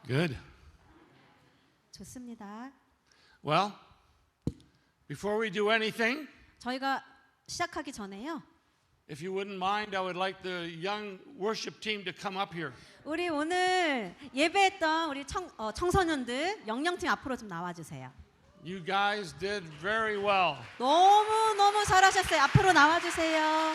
Good. 좋습니다. Well, before we do anything, 저희가 시작하기 전에요. if you wouldn't mind, I would like the young worship team to come up here. 우리 오늘 예배했던 우리 청소년들 영영팀 앞으로 좀 나와주세요. You guys did very well. 너무 잘하셨어요. 앞으로 나와주세요.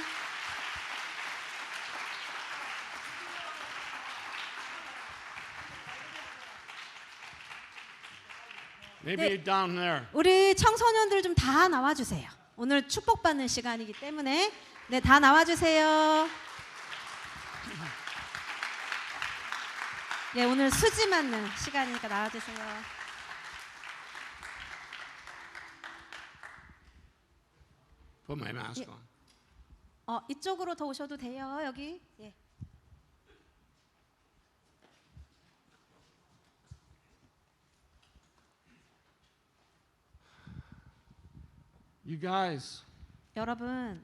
Maybe down there. 우리 청소년들 좀 다 나와주세요. 오늘 축복받는 시간이기 때문에 네, 다 나와주세요. 예, 오늘 수지 맞는 시간이니까 나와주세요. Put my mask on. 이쪽으로 더 오셔도 돼요. 여기. 예. You guys, 여러분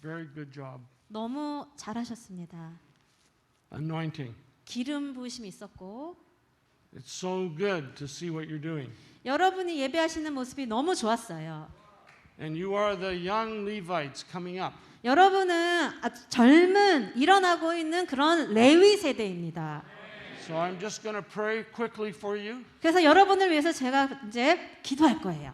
very good job. 너무 잘하셨습니다. Anointing. 기름 부으심이 있었고 It's so good to see what you're doing. 여러분이 예배하시는 모습이 너무 좋았어요. And you are the young Levites coming up. 여러분은 아주 젊은 일어나고 있는 그런 레위 세대입니다. So I'm just going to pray quickly for you. 그래서 여러분을 위해서 제가 이제 기도할 거예요.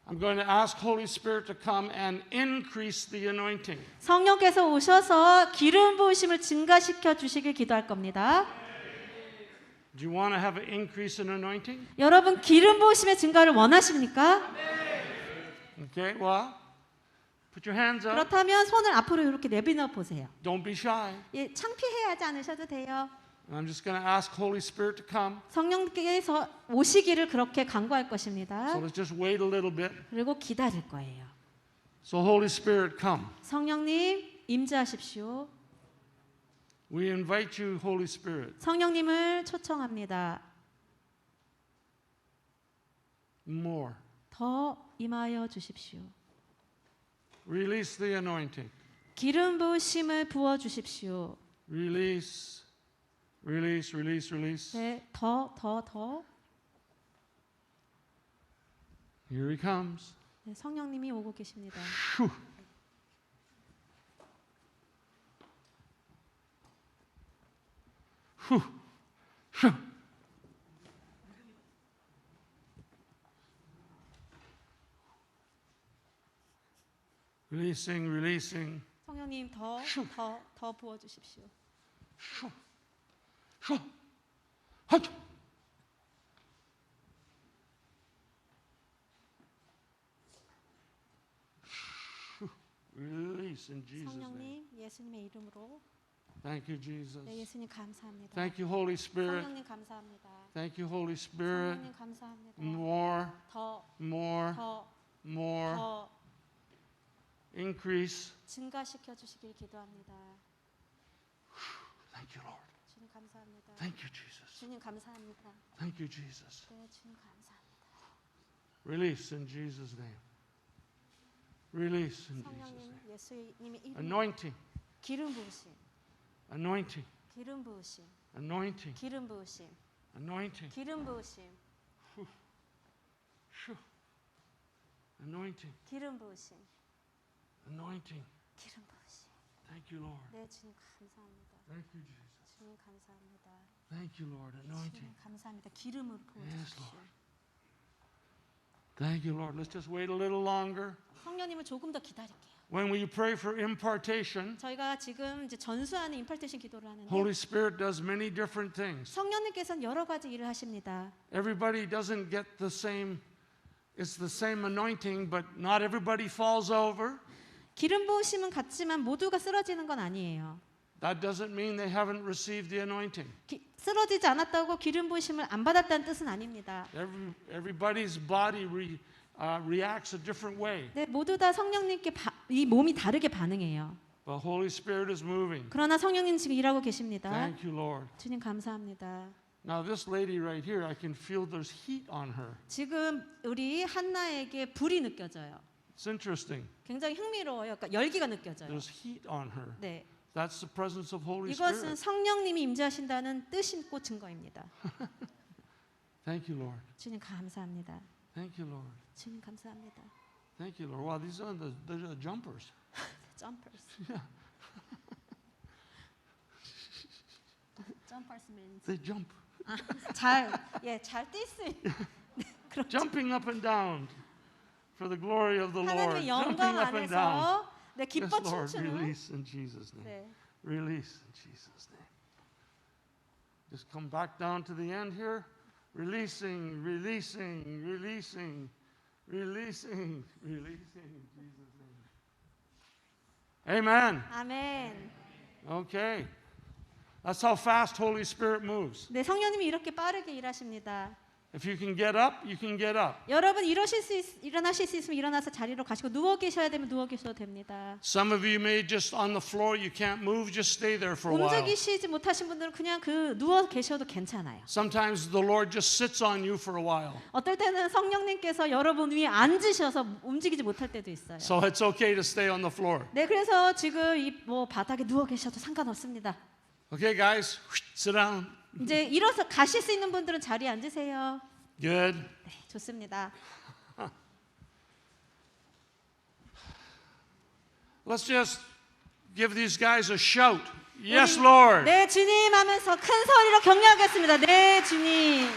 I'm going to ask Holy Spirit to come and increase the anointing. 성령께서 오셔서 기름 부으심을 증가시켜 주시길 기도할 겁니다. Do you want to have an increase in anointing? 여러분 기름 부으심의 증가를 원하십니까? Okay, well, put your hands up. 그렇다면 손을 앞으로 이렇게 내밀어 보세요. Don't be shy. 예, 창피해하지 않으셔도 돼요. I'm just going to ask Holy Spirit to come. 성령께서 오시기를 그렇게 간구할 것입니다. So let's just wait a little bit. 그리고 기다릴 거예요. So Holy Spirit, come. 성령님 임재하십시오. We invite you, Holy Spirit. 성령님을 초청합니다. More. 더 임하여 주십시오. Release the anointing. 기름 부으심을 부어 주십시오. Release. Release, release, release. 네, 더. Here he comes. 네, 성령님이 오고 계십니다. Whew. Whew. Whew. Releasing, releasing. 성령님 더 부어 주십시오. Shoo. Shoo. Hut. Shoo. Release in Jesus' name. 성령님 예수님의 이름으로 Thank you, Jesus. 네, 예수님 감사합니다. Thank you, Holy Spirit. 성령님 감사합니다. Thank you, Holy Spirit. 성령님 감사합니다. More, 더 more, more. Increase. 증가시켜 주시길 기도합니다. Thank you, Lord. 주님 감사합니다. Thank you, Jesus. 주님 감사합니다. Thank you, Jesus. 네, 주님 감사합니다. Release in Jesus' name. Release in Jesus' 성령님 name. 예수님의 이름 Anointing, 기름 부으심, anointing, 기름 부으심, anointing, 기름 부으심, anointing. 기름 부으심, Shoo. Anointing, 기름 부으심, anointing. 기름 부으심. Thank you, Lord. 네, 주님 감사합니다. Thank you, Jesus. 주님 감사합니다. Thank you, Lord. Anointing. 주님 감사합니다. 기름으로 부어 Yes, 주십시오. Lord. Thank you, Lord. Let's just wait a little longer. 성령님을 조금 더 기다릴게요. When we pray for impartation, 저희가 지금 이제 전수하는 임팔테이션 기도를 하는데 Holy Spirit does many different things. 성령님께서는 여러 가지 일을 하십니다. Everybody doesn't get the same, it's the same anointing, but not everybody falls over. 기름 부으심은 같지만 모두가 쓰러지는 건 아니에요. That doesn't mean they haven't received the anointing. 쓰러지지 않았다고 기름 부으심을 안 받았다는 뜻은 아닙니다. Everybody's body reacts a different way. 네, 모두 다 성령님께 이 몸이 다르게 반응해요. But Holy Spirit is moving. 그러나 성령님 지금 일하고 계십니다. Thank you, Lord. 주님 감사합니다. Now this lady right here, I can feel there's heat on her. 지금 우리 한나에게 불이 느껴져요. It's interesting. 굉장히 흥미로워요. 그러니까 열기가 느껴져요. There's heat on her. 네, That's the presence of Holy 이것은 Spirit. 성령님이 임재하신다는 뜻이고 증거입니다. Thank you, Lord. 주님 감사합니다. Thank you, Lord. 주님 감사합니다. Thank you, Lord. Wow, these are the jumpers. Jumpers. Jumpers means They jump. 잘 뛸 수 있는 그런 Jumping up and down for the glory of the Lord. 하나님의 Jumping 영광 up and down. 안에서 네, Yes, 기뻐 Lord. 춤추는 Release in Jesus' name. 네. Release in Jesus' name. Just come back down to the end here. Releasing, releasing, releasing, releasing, releasing in Jesus' name. Amen. 아멘. Okay. That's how fast Holy Spirit moves. 네, 성령님이 이렇게 빠르게 일하십니다. If you can get up, you can get up. 여러분 일어나실 수 있으면 일어나서 자리로 가시고 누워 계셔야 되면 누워 계셔도 됩니다. Some of you may just on the floor, you can't move, just stay there for a while. 움직이시지 못하신 분들은 그냥 그 누워 계셔도 괜찮아요. Sometimes the Lord just sits on you for a while. 어떨 때는 성령님께서 여러분 위에 앉으셔서 움직이지 못할 때도 있어요. So it's okay to stay on the floor. 네, 그래서 지금 이 뭐 바닥에 누워 계셔도 상관없습니다. Okay, guys, sit down. 이제 일어서 가실 수 있는 분들은 자리에 앉으세요. Good. 네, 좋습니다. Let's just give these guys a shout. Yes, Lord. 네, 주님 하면서 큰 소리로 격려하겠습니다. 네, 주님.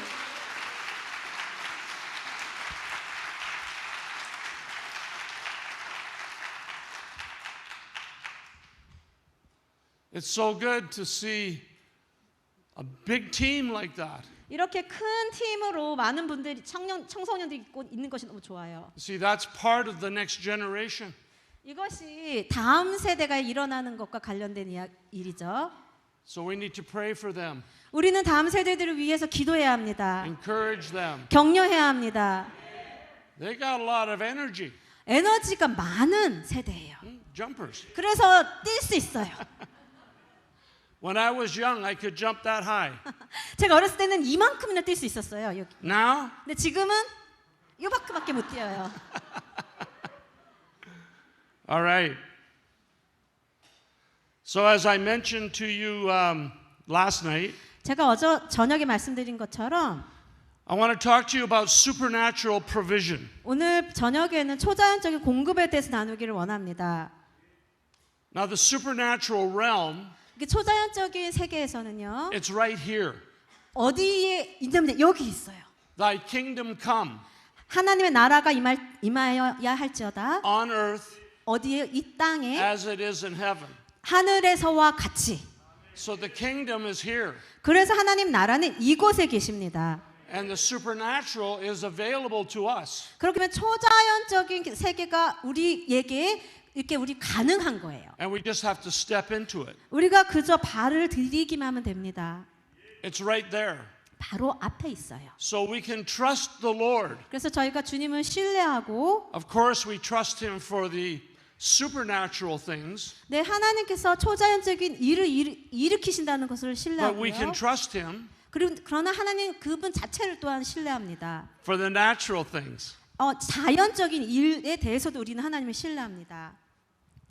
It's so good to see a big team like that. 이렇게 큰 팀으로 많은 분들이 청소년들이 있고 있는 것이 너무 좋아요. See, that's part of the next generation. 이것이 다음 세대가 일어나는 것과 관련된 일이죠. So we need to pray for them, 우리는 다음 세대들을 위해서 기도해야 합니다. encourage them. 격려해야 합니다. They got a lot of energy. 에너지가 많은 세대예요. Jumpers. 그래서 뛸 수 있어요. When I was young, I could jump that high. 제가 어렸을 때는 이만큼이나 뛸 수 있었어요. 여기. Now, 근데 지금은 요만큼밖에 못 뛰어요. all right. So as I mentioned to you last night, 제가 저녁에 말씀드린 것처럼 I want to talk to you about supernatural provision. 오늘 저녁에는 초자연적인 공급에 대해서 나누기를 원합니다. Now, the supernatural realm, 이게 초자연적인 세계에서는요. it's right here. 어디에 있냐면 여기 있어요. Thy kingdom come 하나님의 나라가 임하여야 할지어다. on earth 어디에 이 땅에 as it is in heaven. 하늘에서와 같이. So the kingdom is here. 그래서 하나님 나라는 이곳에 계십니다. And the supernatural is available to us. 그렇게 하면 초자연적인 세계가 우리에게 이렇게 우리 가능한 거예요. And we just have to step into it. 우리가 그저 발을 들이기만 하면 됩니다. It's right there. 바로 앞에 있어요. So we can trust the Lord. 그래서 저희가 주님을 신뢰하고 Of course, we trust Him for the supernatural things, 네, 하나님께서 초자연적인 일을 일으키신다는 것을 but we 신뢰하고요. can trust Him 그러나 하나님 그분 자체를 또한 신뢰합니다. for the natural things. 자연적인 일에 대해서도 우리는 하나님을 신뢰합니다.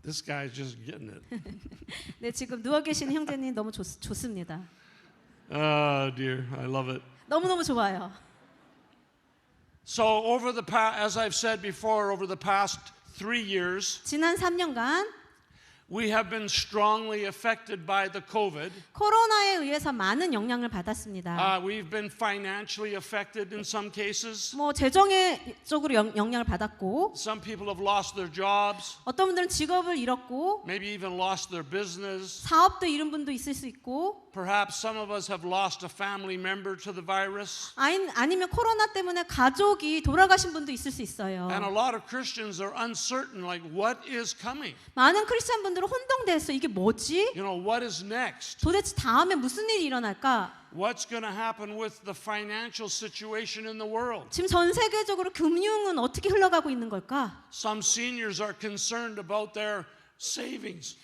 This guy's just getting it. 네, 지금 누워 계시는 형제님 너무 좋습니다. Oh dear, I love it. 너무너무 좋아요. So over the past, as I've said before, over the past 3 years, 지난 3년간 we have been strongly affected by the COVID. 코로나에 의해서 많은 영향을 받았습니다. We've been financially affected in some cases. 뭐 재정적으로 영향을 받았고 Some people have lost their jobs, 어떤 분들은 직업을 잃었고 maybe even lost their business. 사업도 잃은 분도 있을 수 있고 Perhaps some of us have lost a family member to the virus. 아니면 코로나 때문에 가족이 돌아가신 분도 있을 수 있어요. And a lot of Christians are uncertain, like, what is coming? 많은 크리스찬 분들은 혼동돼서 이게 뭐지? You know, what is next? 도대체 다음에 무슨 일이 일어날까? What's going to happen with the financial situation in the world? 지금 전 세계적으로 금융은 어떻게 흘러가고 있는 걸까? Some seniors are concerned about their savings.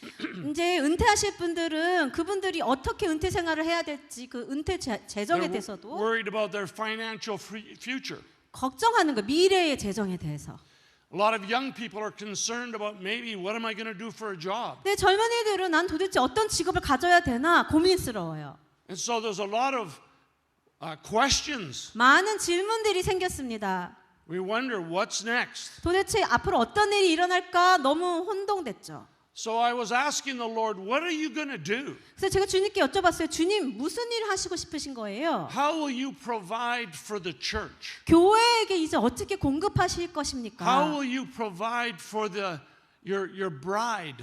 이제 은퇴하실 분들은 그분들이 어떻게 은퇴 생활을 해야 될지 그 은퇴 재정에 They're 대해서도 worried about their financial future. 걱정하는 거 미래의 재정에 대해서. A lot of young people are concerned about maybe what am I going to do for a job? 네, 젊은이들은 난 도대체 어떤 직업을 가져야 되나 고민스러워요. And so there's a lot of questions. 많은 질문들이 생겼습니다. We wonder what's next. 도대체 앞으로 어떤 일이 일어날까 너무 혼동됐죠. So I was asking the Lord, what are you going to do? 그래서 제가 주님께 여쭤봤어요. 주님, 무슨 일 하시고 싶으신 거예요? How will you provide for the church? 교회에게 이제 어떻게 공급하실 How 것입니까? will you provide for your bride?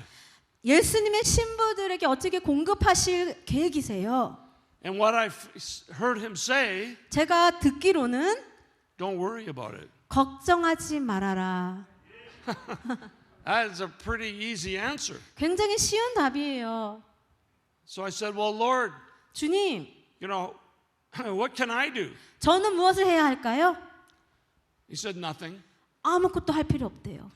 예수님의 신부들에게 어떻게 공급하실 계획이세요? And what I heard him say, 제가 듣기로는 don't worry about it. 걱정하지 말아라. That is a pretty easy answer. 굉장히 쉬운 답이에요. So I said, well, Lord, 주님, you know, what can I do? 저는 무엇을 해야 할까요? He said, nothing. 아무것도 할 필요 없대요.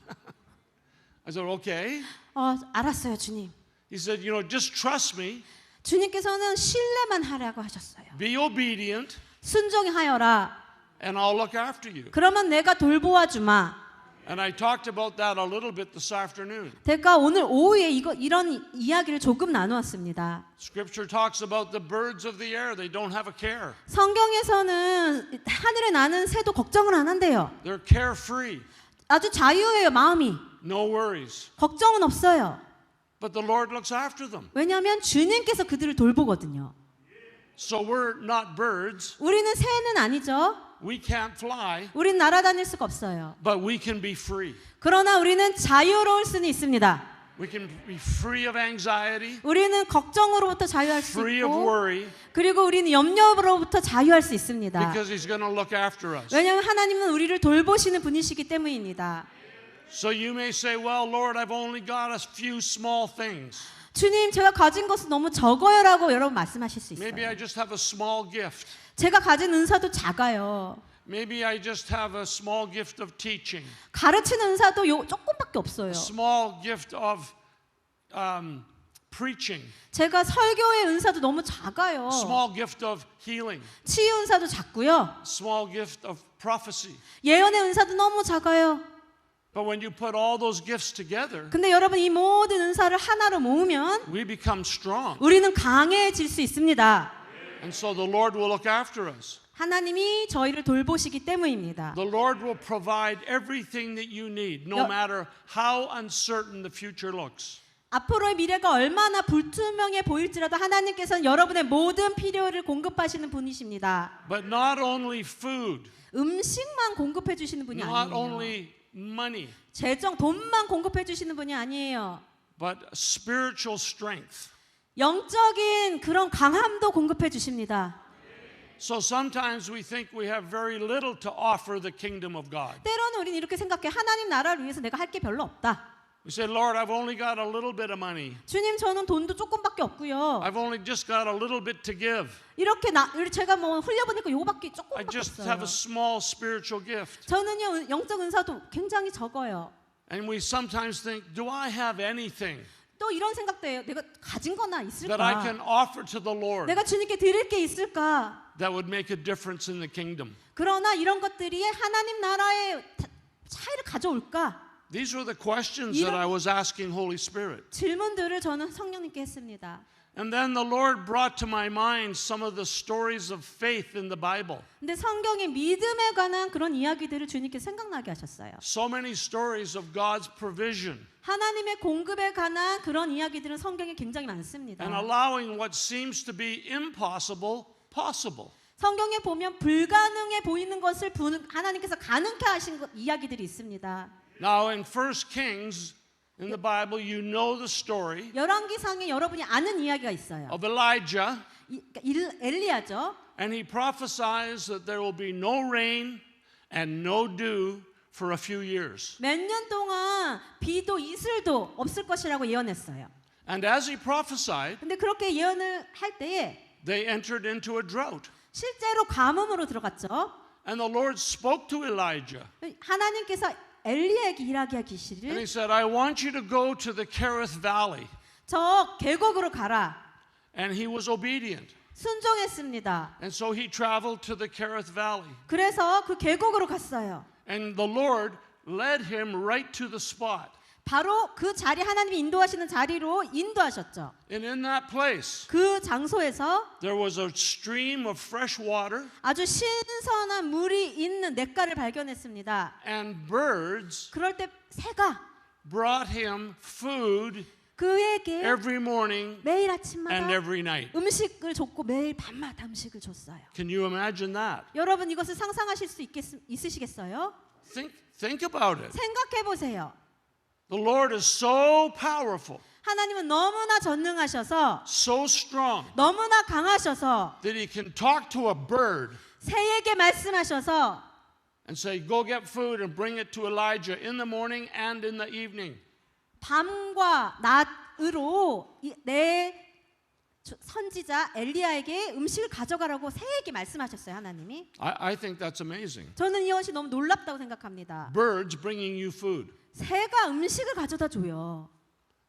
I said, okay. 알았어요, 주님. He said, you know, just trust me. 주님께서는 신뢰만 하라고 하셨어요. Be obedient, 순종하여라. and I'll look after you. 그러면 내가 돌보아 주마. And I talked about that a little bit this afternoon. 제가 오늘 오후에 이런 이야기를 조금 나누었습니다. Scripture talks about the birds of the air. They don't have a care. 성경에서는 하늘에 나는 새도 걱정을 안 한대요. They're carefree. 아주 자유해요, 마음이. No worries. 걱정은 없어요. But the Lord looks after them. 왜냐하면 주님께서 그들을 돌보거든요. So we're not birds. 우리는 새는 아니죠. We can't fly, 우리는 날아다닐 수가 없어요. but we can be free. 그러나 우리는 자유로울 수는 있습니다. We can be free of anxiety, 우리는 걱정으로부터 자유할 수 free of 있고 worry, 그리고 우리는 염려로부터 자유할 수 있습니다. because He's going to look after us. 왜냐하면 하나님은 우리를 돌보시는 분이시기 때문입니다. So you may say, well, Lord, I've only got a few small things. 주님, 제가 가진 것은 너무 적어요라고 여러분 말씀하실 수 Maybe I 있어요. just have a small gift. 제가 가진 은사도 작아요. Maybe I just have a small gift of teaching, 가르치는 은사도 조금밖에 없어요. a small gift of preaching, 제가 설교의 은사도 너무 작아요. a small gift of healing, 치유 은사도 작고요. a small gift of prophecy. 예언의 은사도 너무 작아요. But when you put all those gifts together, 근데 여러분 이 모든 은사를 하나로 모으면 we become strong. 우리는 강해질 수 있습니다. And so the Lord will look after us. 하나님이 저희를 돌보시기 때문입니다. The Lord will provide everything that you need, no matter how uncertain the future looks. 앞으로의 미래가 얼마나 불투명해 보일지라도 하나님께서는 여러분의 모든 필요를 공급하시는 분이십니다. But not only food, 음식만 공급해 주시는 분이 not 아니에요. only money, 재정, 돈만 공급해 주시는 분이 아니에요. but spiritual strength. 영적인 그런 강함도 공급해 주십니다. So sometimes we think we have very little to offer the kingdom of God. 때로는 우리는 이렇게 생각해. 하나님 나라를 위해서 내가 할 게 별로 없다. We say, Lord, I've only got a little bit of money. 주님, 저는 돈도 조금밖에 없고요. I've only just got a little bit to give. 이렇게 제가 뭐 흘려보니까 요거밖에 I 조금밖에 just 없어요. have a small spiritual gift. 저는요 영적 은사도 굉장히 적어요. And we sometimes think, do I have anything 또 이런 생각도 해요. 내가 가진 거나 that I can 있을까? offer to the Lord 내가 주님께 드릴 게 있을까? that would make a difference in the kingdom? 그러나 이런 것들이 하나님 나라의 차이를 가져올까? These were the questions that I was asking Holy Spirit. 질문들을 저는 성령님께 했습니다. And then the Lord brought to my mind some of the stories of faith in the Bible. 근데 성경의 믿음에 관한 그런 이야기들을 주님께 생각나게 하셨어요. So many stories of God's provision 하나님의 공급에 관한 그런 이야기들은 성경에 굉장히 많습니다. and allowing what seems to be impossible possible. 성경에 보면 불가능해 보이는 것을 하나님께서 가능케 하신 이야기들이 있습니다. Now in 1 Kings in the Bible, you know the story 열왕기상에 여러분이 아는 이야기가 있어요. of Elijah, 엘리야죠. and he prophesies that there will be no rain and no dew for a few years. 몇 년 동안 비도 이슬도 없을 것이라고 예언했어요. And as he prophesied, 근데 그렇게 예언을 할 때에 they entered into a drought. 실제로 가뭄으로 들어갔죠. And the Lord spoke to Elijah. 하나님께서 엘리야에게 And he 이야기하기를 said, I want you to go to the Kerith Valley. 저 계곡으로 가라. And he was obedient. 순종했습니다. And so he traveled to the Kerith Valley. 그래서 그 계곡으로 갔어요. And the Lord led him right to the spot. 바로 그 자리, 하나님이 인도하시는 자리로 인도하셨죠. And in that place, 그 장소에서 there was a stream of fresh water, 아주 신선한 물이 있는 냇가를 발견했습니다. and birds 그럴 때 새가 brought him food 그에게 every morning 매일 and 아침마다 every night. 음식을 줬고 매일 밤마다 음식을 줬어요. Can you imagine that? 여러분 이것을 상상하실 수 있으시겠어요? Think about it. 생각해 보세요. The Lord is so powerful, 하나님은 너무나 전능하셔서 so strong, 너무나 강하셔서 that he can talk to a bird 새에게 말씀하셔서 and say, go get food and bring it to Elijah in the morning and in the evening. 밤과 낮으로 내 선지자 엘리야에게 음식을 가져가라고 새에게 말씀하셨어요. 하나님이. I think that's amazing. 저는 이것이 너무 놀랍다고 생각합니다. Birds bringing you food. 새가 음식을 가져다 줘요.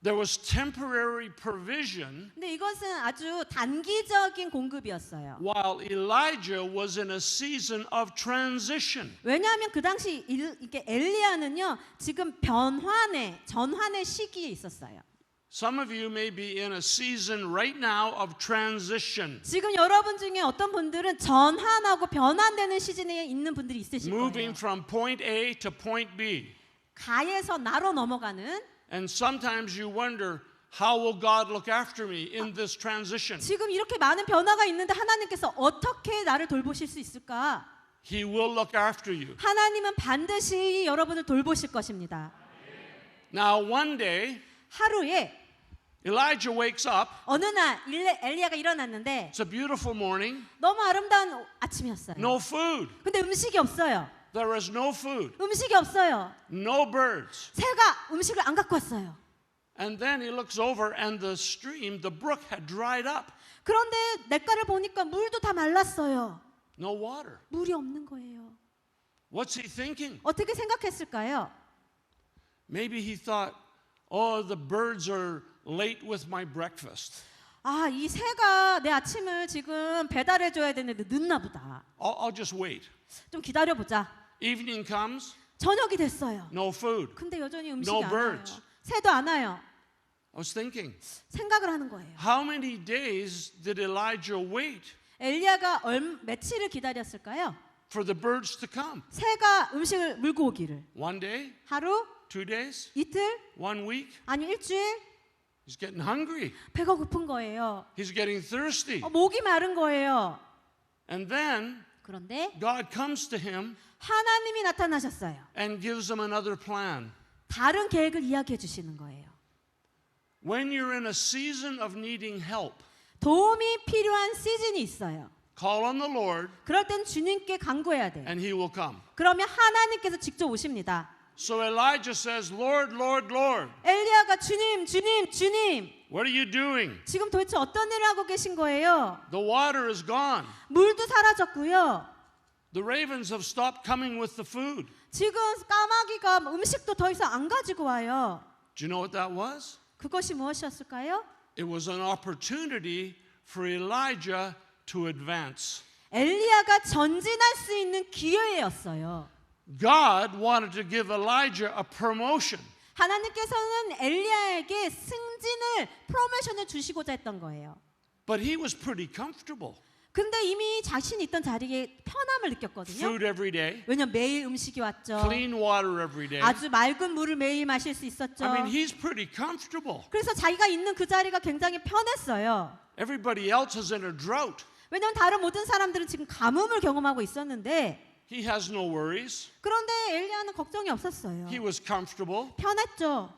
There was temporary provision 근데 이것은 아주 단기적인 공급이었어요. while Elijah was in a season of transition. 왜냐하면 그 당시 이게 엘리야는요 지금 전환의 시기에 있었어요. Some of you may be in a season right now of transition, 지금 여러분 중에 어떤 분들은 전환하고 변환되는 시즌에 있는 분들이 있으실 거예요. moving from point A to point B. 가에서 나로 넘어가는. And sometimes you wonder, how will God look after me in this transition? 지금 이렇게 많은 변화가 있는데 하나님께서 어떻게 나를 돌보실 수 있을까? He will look after you. 하나님은 반드시 여러분을 돌보실 것입니다. Now one day, 하루에 Elijah wakes up. 어느 날 엘리야가 일어났는데 It's a beautiful morning. 너무 아름다운 아침이었어요. No food. 근데 음식이 없어요. There is no food. 음식이 없어요. No birds. 새가 음식을 안 갖고 왔어요. And then he looks over and the stream, the brook had dried up. 그런데 냇가를 보니까 물도 다 말랐어요. No water. 물이 없는 거예요. What's he thinking? 어떻게 생각했을까요? Maybe he thought, oh, the birds are late with my breakfast. 아, 이 새가 내 아침을 지금 배달해 줘야 되는데 늦나 보다. I'll just wait. 좀 기다려 보자. Evening comes, 저녁이 됐어요. no food. 근데 여전히 음식이 No 안 birds. 와요. 새도 안 와요. I was thinking, 생각을 하는 거예요. how many days did Elijah wait 엘리야가 며칠을 기다렸을까요? for the birds to come? 새가 음식을 물고 오기를. One day? 하루? 2 days? 이틀? 1 week? 아니 일주일? He's getting hungry. 배가 고픈 거예요. He's getting thirsty. 목이 마른 거예요. And then 그런데 God comes to him 하나님이 나타나셨어요. and gives him another plan. 다른 계획을 이야기해 주시는 거예요. When you're in a season of needing help, 도움이 필요한 시즌이 있어요. call on the Lord 그럴 땐 주님께 간구해야 돼요. and he will come. 그러면 하나님께서 직접 오십니다. So Elijah says, Lord, Lord, Lord, 엘리야가 주님, 주님, 주님. what are you doing? 지금 도대체 어떤 일을 하고 계신 거예요? The water is gone. 물도 사라졌고요. The ravens have stopped coming with the food. 지금 까마귀가 음식도 더 이상 안 가지고 와요. Do you know what that was? 그것이 무엇이었을까요? It was an opportunity for Elijah to advance. 엘리야가 전진할 수 있는 기회였어요. God wanted to give Elijah a promotion. 하나님께서는 엘리야에게 승진을 프로모션을 주시고자 했던 거예요. But he was pretty comfortable. 근데 이미 자신이 있던 자리에 편함을 느꼈거든요. Food every day, 왜냐면 매일 음식이 왔죠. clean water every day. 아주 맑은 물을 매일 마실 수 있었죠. I mean, he's pretty comfortable. 그래서 자기가 있는 그 자리가 굉장히 편했어요. Everybody else is in a drought. 왜냐면 다른 모든 사람들은 지금 가뭄을 경험하고 있었는데 He has no worries. 그런데 엘리야는 걱정이 없었어요. He was comfortable. 편했죠.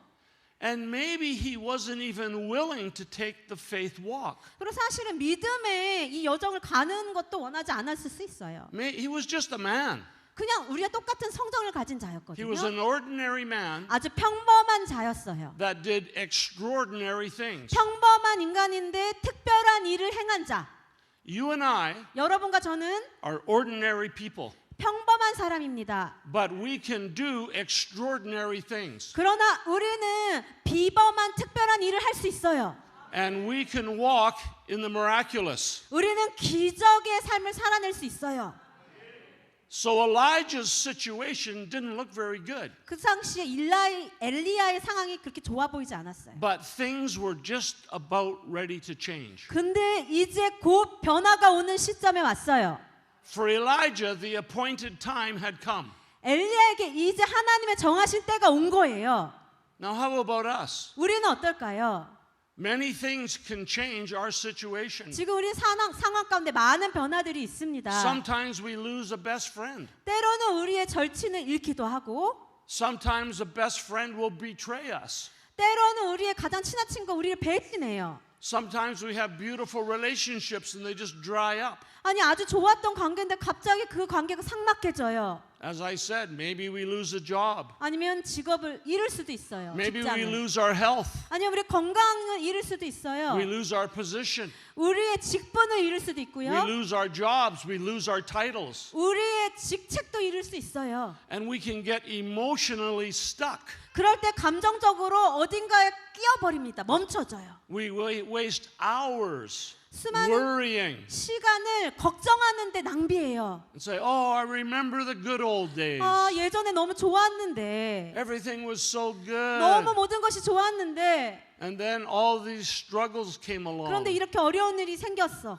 And maybe he wasn't even willing to take the faith walk. 그리고 사실은 믿음의 이 여정을 가는 것도 원하지 않았을 수 있어요. He was just a man. 그냥 우리가 똑같은 성정을 가진 He 자였거든요. was an ordinary man 아주 평범한 자였어요. that did extraordinary things. 평범한 인간인데 특별한 일을 행한 자. You and I 여러분과 저는 are ordinary people, 평범한 사람입니다. but we can do extraordinary things. 그러나 우리는 비범한 특별한 일을 할 수 있어요. And we can walk in the miraculous. 우리는 기적의 삶을 살아낼 수 있어요. So Elijah's situation didn't look very good. 그 당시에 엘리야의 상황이 그렇게 좋아 보이지 않았어요. But things were just about ready to change. 근데 이제 곧 변화가 오는 시점에 왔어요. For Elijah, the appointed time had come. 엘리야에게 이제 하나님의 정하신 때가 온 거예요. Now, how about us? 우리는 어떨까요? Many things can change our situation. 지금 우리 상황 가운데 많은 변화들이 있습니다. Sometimes we lose a best friend. 때로는 우리의 절친을 잃기도 하고, Sometimes a best friend will betray us. 때로는 우리의 가장 친한 친구가 우리를 배신해요. Sometimes we have beautiful relationships and they just dry up. 아니 아주 좋았던 관계인데 갑자기 그 관계가 삭막해져요. As I said, maybe we lose a job. 아니면 직업을 잃을 수도 있어요. Maybe we 직장을. lose our health. 아니면 우리 건강을 잃을 수도 있어요. We lose our position. 우리의 직분을 잃을 수도 있고요. We lose our jobs. We lose our titles. 우리의 직책도 잃을 수 있어요. And we can get emotionally stuck. 그럴 때 감정적으로 어딘가에 끼어버립니다. 멈춰져요. We waste hours 수많은 worrying 시간을 걱정하는데 낭비해요. and say, oh, I remember the good old days. 예전에 너무 좋았는데, Everything was so good. 너무 모든 것이 좋았는데, And then all these struggles came along. 그런데 이렇게 어려운 일이 생겼어.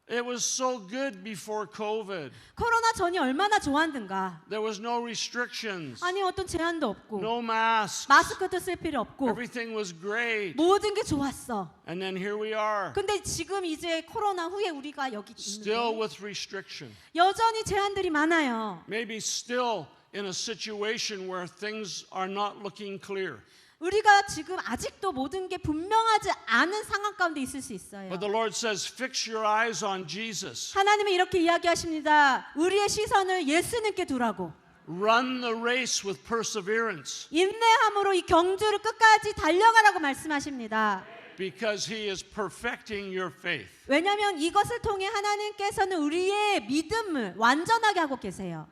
It was so good before COVID. 코로나 전이 얼마나 좋았는가. There was no restrictions, 아니 어떤 제한도 없고, no masks. 마스크도 쓸 필요 없고, Everything was great. 모든 게 좋았어. And then here we are, 근데 지금 이제 코로나 후에 우리가 여기 still 있는데 with restriction. 여전히 제한들이 많아요. Maybe still in a situation where things are not looking clear. 우리가 지금 아직도 모든 게 분명하지 않은 상황 가운데 있을 수 있어요. But the Lord says, fix your eyes on Jesus. 하나님은 이렇게 이야기하십니다. 우리의 시선을 예수님께 두라고. Run the race with perseverance, 인내함으로 이 경주를 끝까지 달려가라고 말씀하십니다. because He is perfecting your faith. 왜냐하면 이것을 통해 하나님께서는 우리의 믿음을 완전하게 하고 계세요.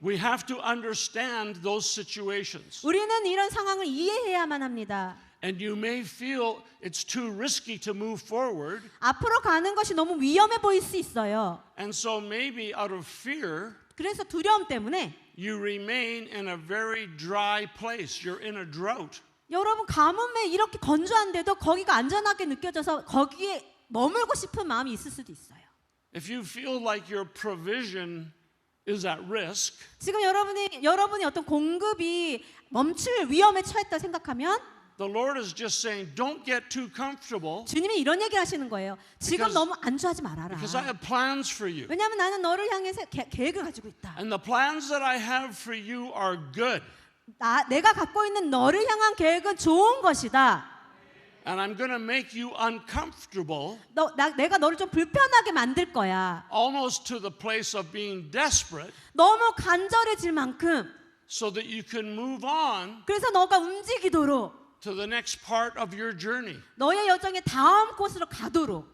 We have to understand those situations. 우리는 이런 상황을 이해해야만 합니다. And you may feel it's too risky to move forward. 앞으로 가는 것이 너무 위험해 보일 수 있어요. And so maybe out of fear, 그래서 두려움 때문에 you remain in a very dry place. You're in a drought. 여러분 가뭄에 이렇게 건조한데도 거기가 안전하게 느껴져서 거기에 머물고 싶은 마음이 있을 수도 있어요. If you feel like your provision is at risk, 지금 여러분이 어떤 공급이 멈출 위험에 처했다 생각하면 the Lord is just saying, don't get too comfortable 주님이 이런 얘기를 하시는 거예요. 지금 Because- 너무 안주하지 말아라. because I have plans for you. 왜냐하면 나는 너를 향해서 계획을 가지고 있다. And the plans that I have for you are good. 내가 갖고 있는 너를 향한 계획은 좋은 것이다. And I'm going to make you uncomfortable, 내가 너를 좀 불편하게 만들 거야. almost to the place of being desperate, 너무 간절해질 만큼. so that you can move on 그래서 너가 움직이도록 to the next part of your journey. 너의 여정의 다음 곳으로 가도록.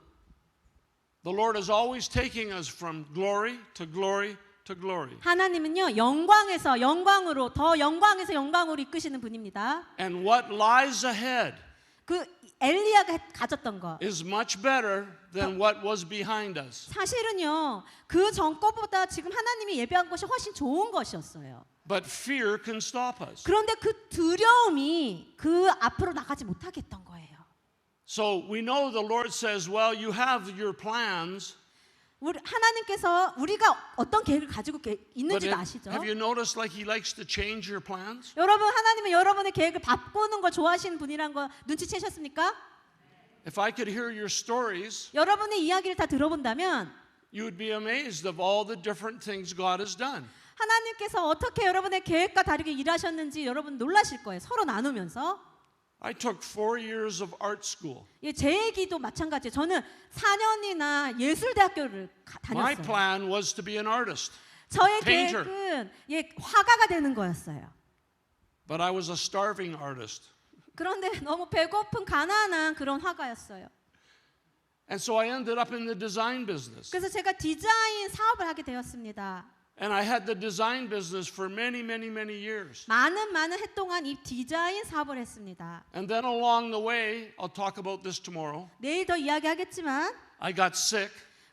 The Lord is always taking us from glory to glory to glory. 하나님은요 영광에서 영광으로 더 영광에서 영광으로 이끄시는 분입니다. And what lies ahead 그 엘리야가 가졌던 거 is much better than what was behind us. 사실은요 그 전 거보다 지금 하나님이 예배한 것이 훨씬 좋은 것이었어요. But fear can stop us. 그런데 그 두려움이 그 앞으로 나가지 못하게 했던 거예요. So we know the Lord says, well, you have your plans, 하나님께서 우리가 어떤 계획을 가지고 but 있는지도 아시죠? have you noticed like He likes to change your plans? 여러분 하나님은 여러분의 계획을 바꾸는 걸 좋아하시는 분이란 거 눈치채셨습니까? If I could hear your stories, 여러분의 이야기를 다 들어본다면 you would be amazed of all the different things God has done. 하나님께서 어떻게 여러분의 계획과 다르게 일하셨는지 여러분 놀라실 거예요. 서로 나누면서. I took 4 years of art school. 예, 제 얘기도 마찬가지예요. 저는 4년이나 예술대학교를 My 다녔어요. plan was to be an artist, 저의 painter. 계획은 화가가 되는 거였어요. but I was a starving artist. 그런데 너무 배고픈 가난한 그런 화가였어요. And so I ended up in the design business. 그래서 제가 디자인 사업을 하게 되었습니다. And I had the design business for many, many, many years. 많은 해 동안 이 디자인 사업을 했습니다. And then along the way, I'll talk about this tomorrow, 내일 더 이야기하겠지만 I got sick.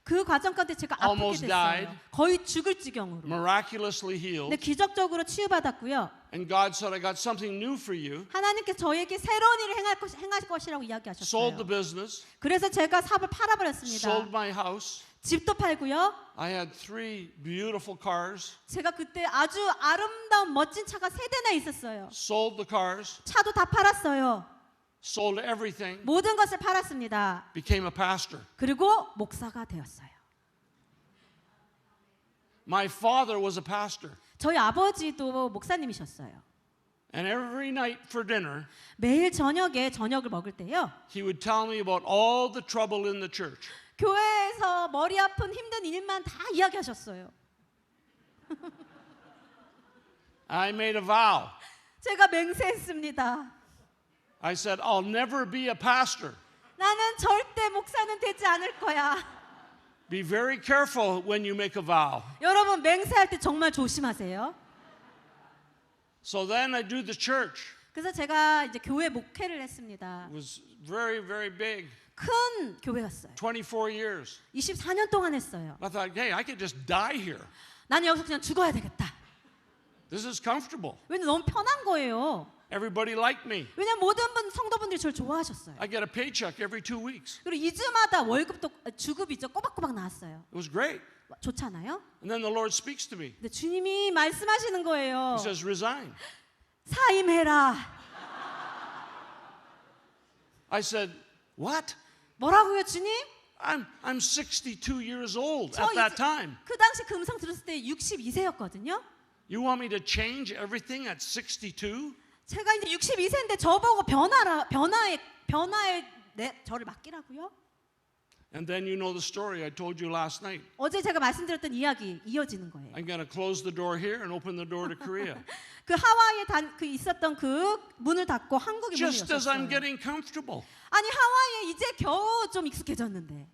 그 과정 가운데 제가 아프게 Almost 됐어요. died. 거의 죽을 지경으로. miraculously 근데 healed. 기적적으로 치유받았고요. And God said, I got something new for you. 하나님께서 저에게 새로운 일을 행할 것이라고 Sold the 이야기하셨어요. business, 그래서 제가 사업을 팔아버렸습니다. sold my house. 집도 팔고요. I had 3 beautiful cars, 제가 그때 아주 아름다운 멋진 차가 3대나 있었어요. sold the cars, 차도 다 팔았어요. sold everything, 모든 것을 팔았습니다. became a pastor. 그리고 목사가 되었어요. My father was a pastor. 저희 아버지도 목사님이셨어요. And every night for dinner, 매일 저녁에 저녁을 먹을 때요. he would tell me about all the trouble in the church. 교회에서 머리 아픈 힘든 일만 다 이야기하셨어요. I made a vow. 제가 맹세했습니다. I said, I'll never be a pastor. 나는 절대 목사는 되지 않을 거야. Be very careful when you make a vow. 여러분 맹세할 때 정말 조심하세요. So then I do the church. 그래서 제가 이제 교회 목회를 했습니다. It was very, very big. 큰 교회였어요. 24 years. 24년 동안 했어요. I thought, hey, I could just die here. 나는 여기서 그냥 죽어야 되겠다. This is comfortable. 왜냐면 너무 편한 거예요. Everybody liked me. 왜냐면 모든 성도분들이 저를 좋아하셨어요. I get a paycheck every 2 weeks. 그리고 2주마다 월급도 주급이죠. 꼬박꼬박 나왔어요. It was great. 좋잖아요. And then the Lord speaks to me. 근데 주님이 말씀하시는 거예요. He says, resign. 사임해라. I said, what? 뭐라고요, 주님? I'm 62 years old 저 at that 이제 time. 그 당시 그 음성 들었을 때 62세였거든요. You want me to change everything at 62? 제가 이제 62세인데 저보고 변화에 저를 맡기라고요? And then you know the story I told you last night. 어제 제가 말씀드렸던 이야기 이어지는 거예요. I'm going to close the door here and open the door to Korea. 그 하와이에 있었던 그 문을 닫고 한국에 문을 Just as I'm 열었어요. getting comfortable. 아니 하와이에 이제 겨우 좀 익숙해졌는데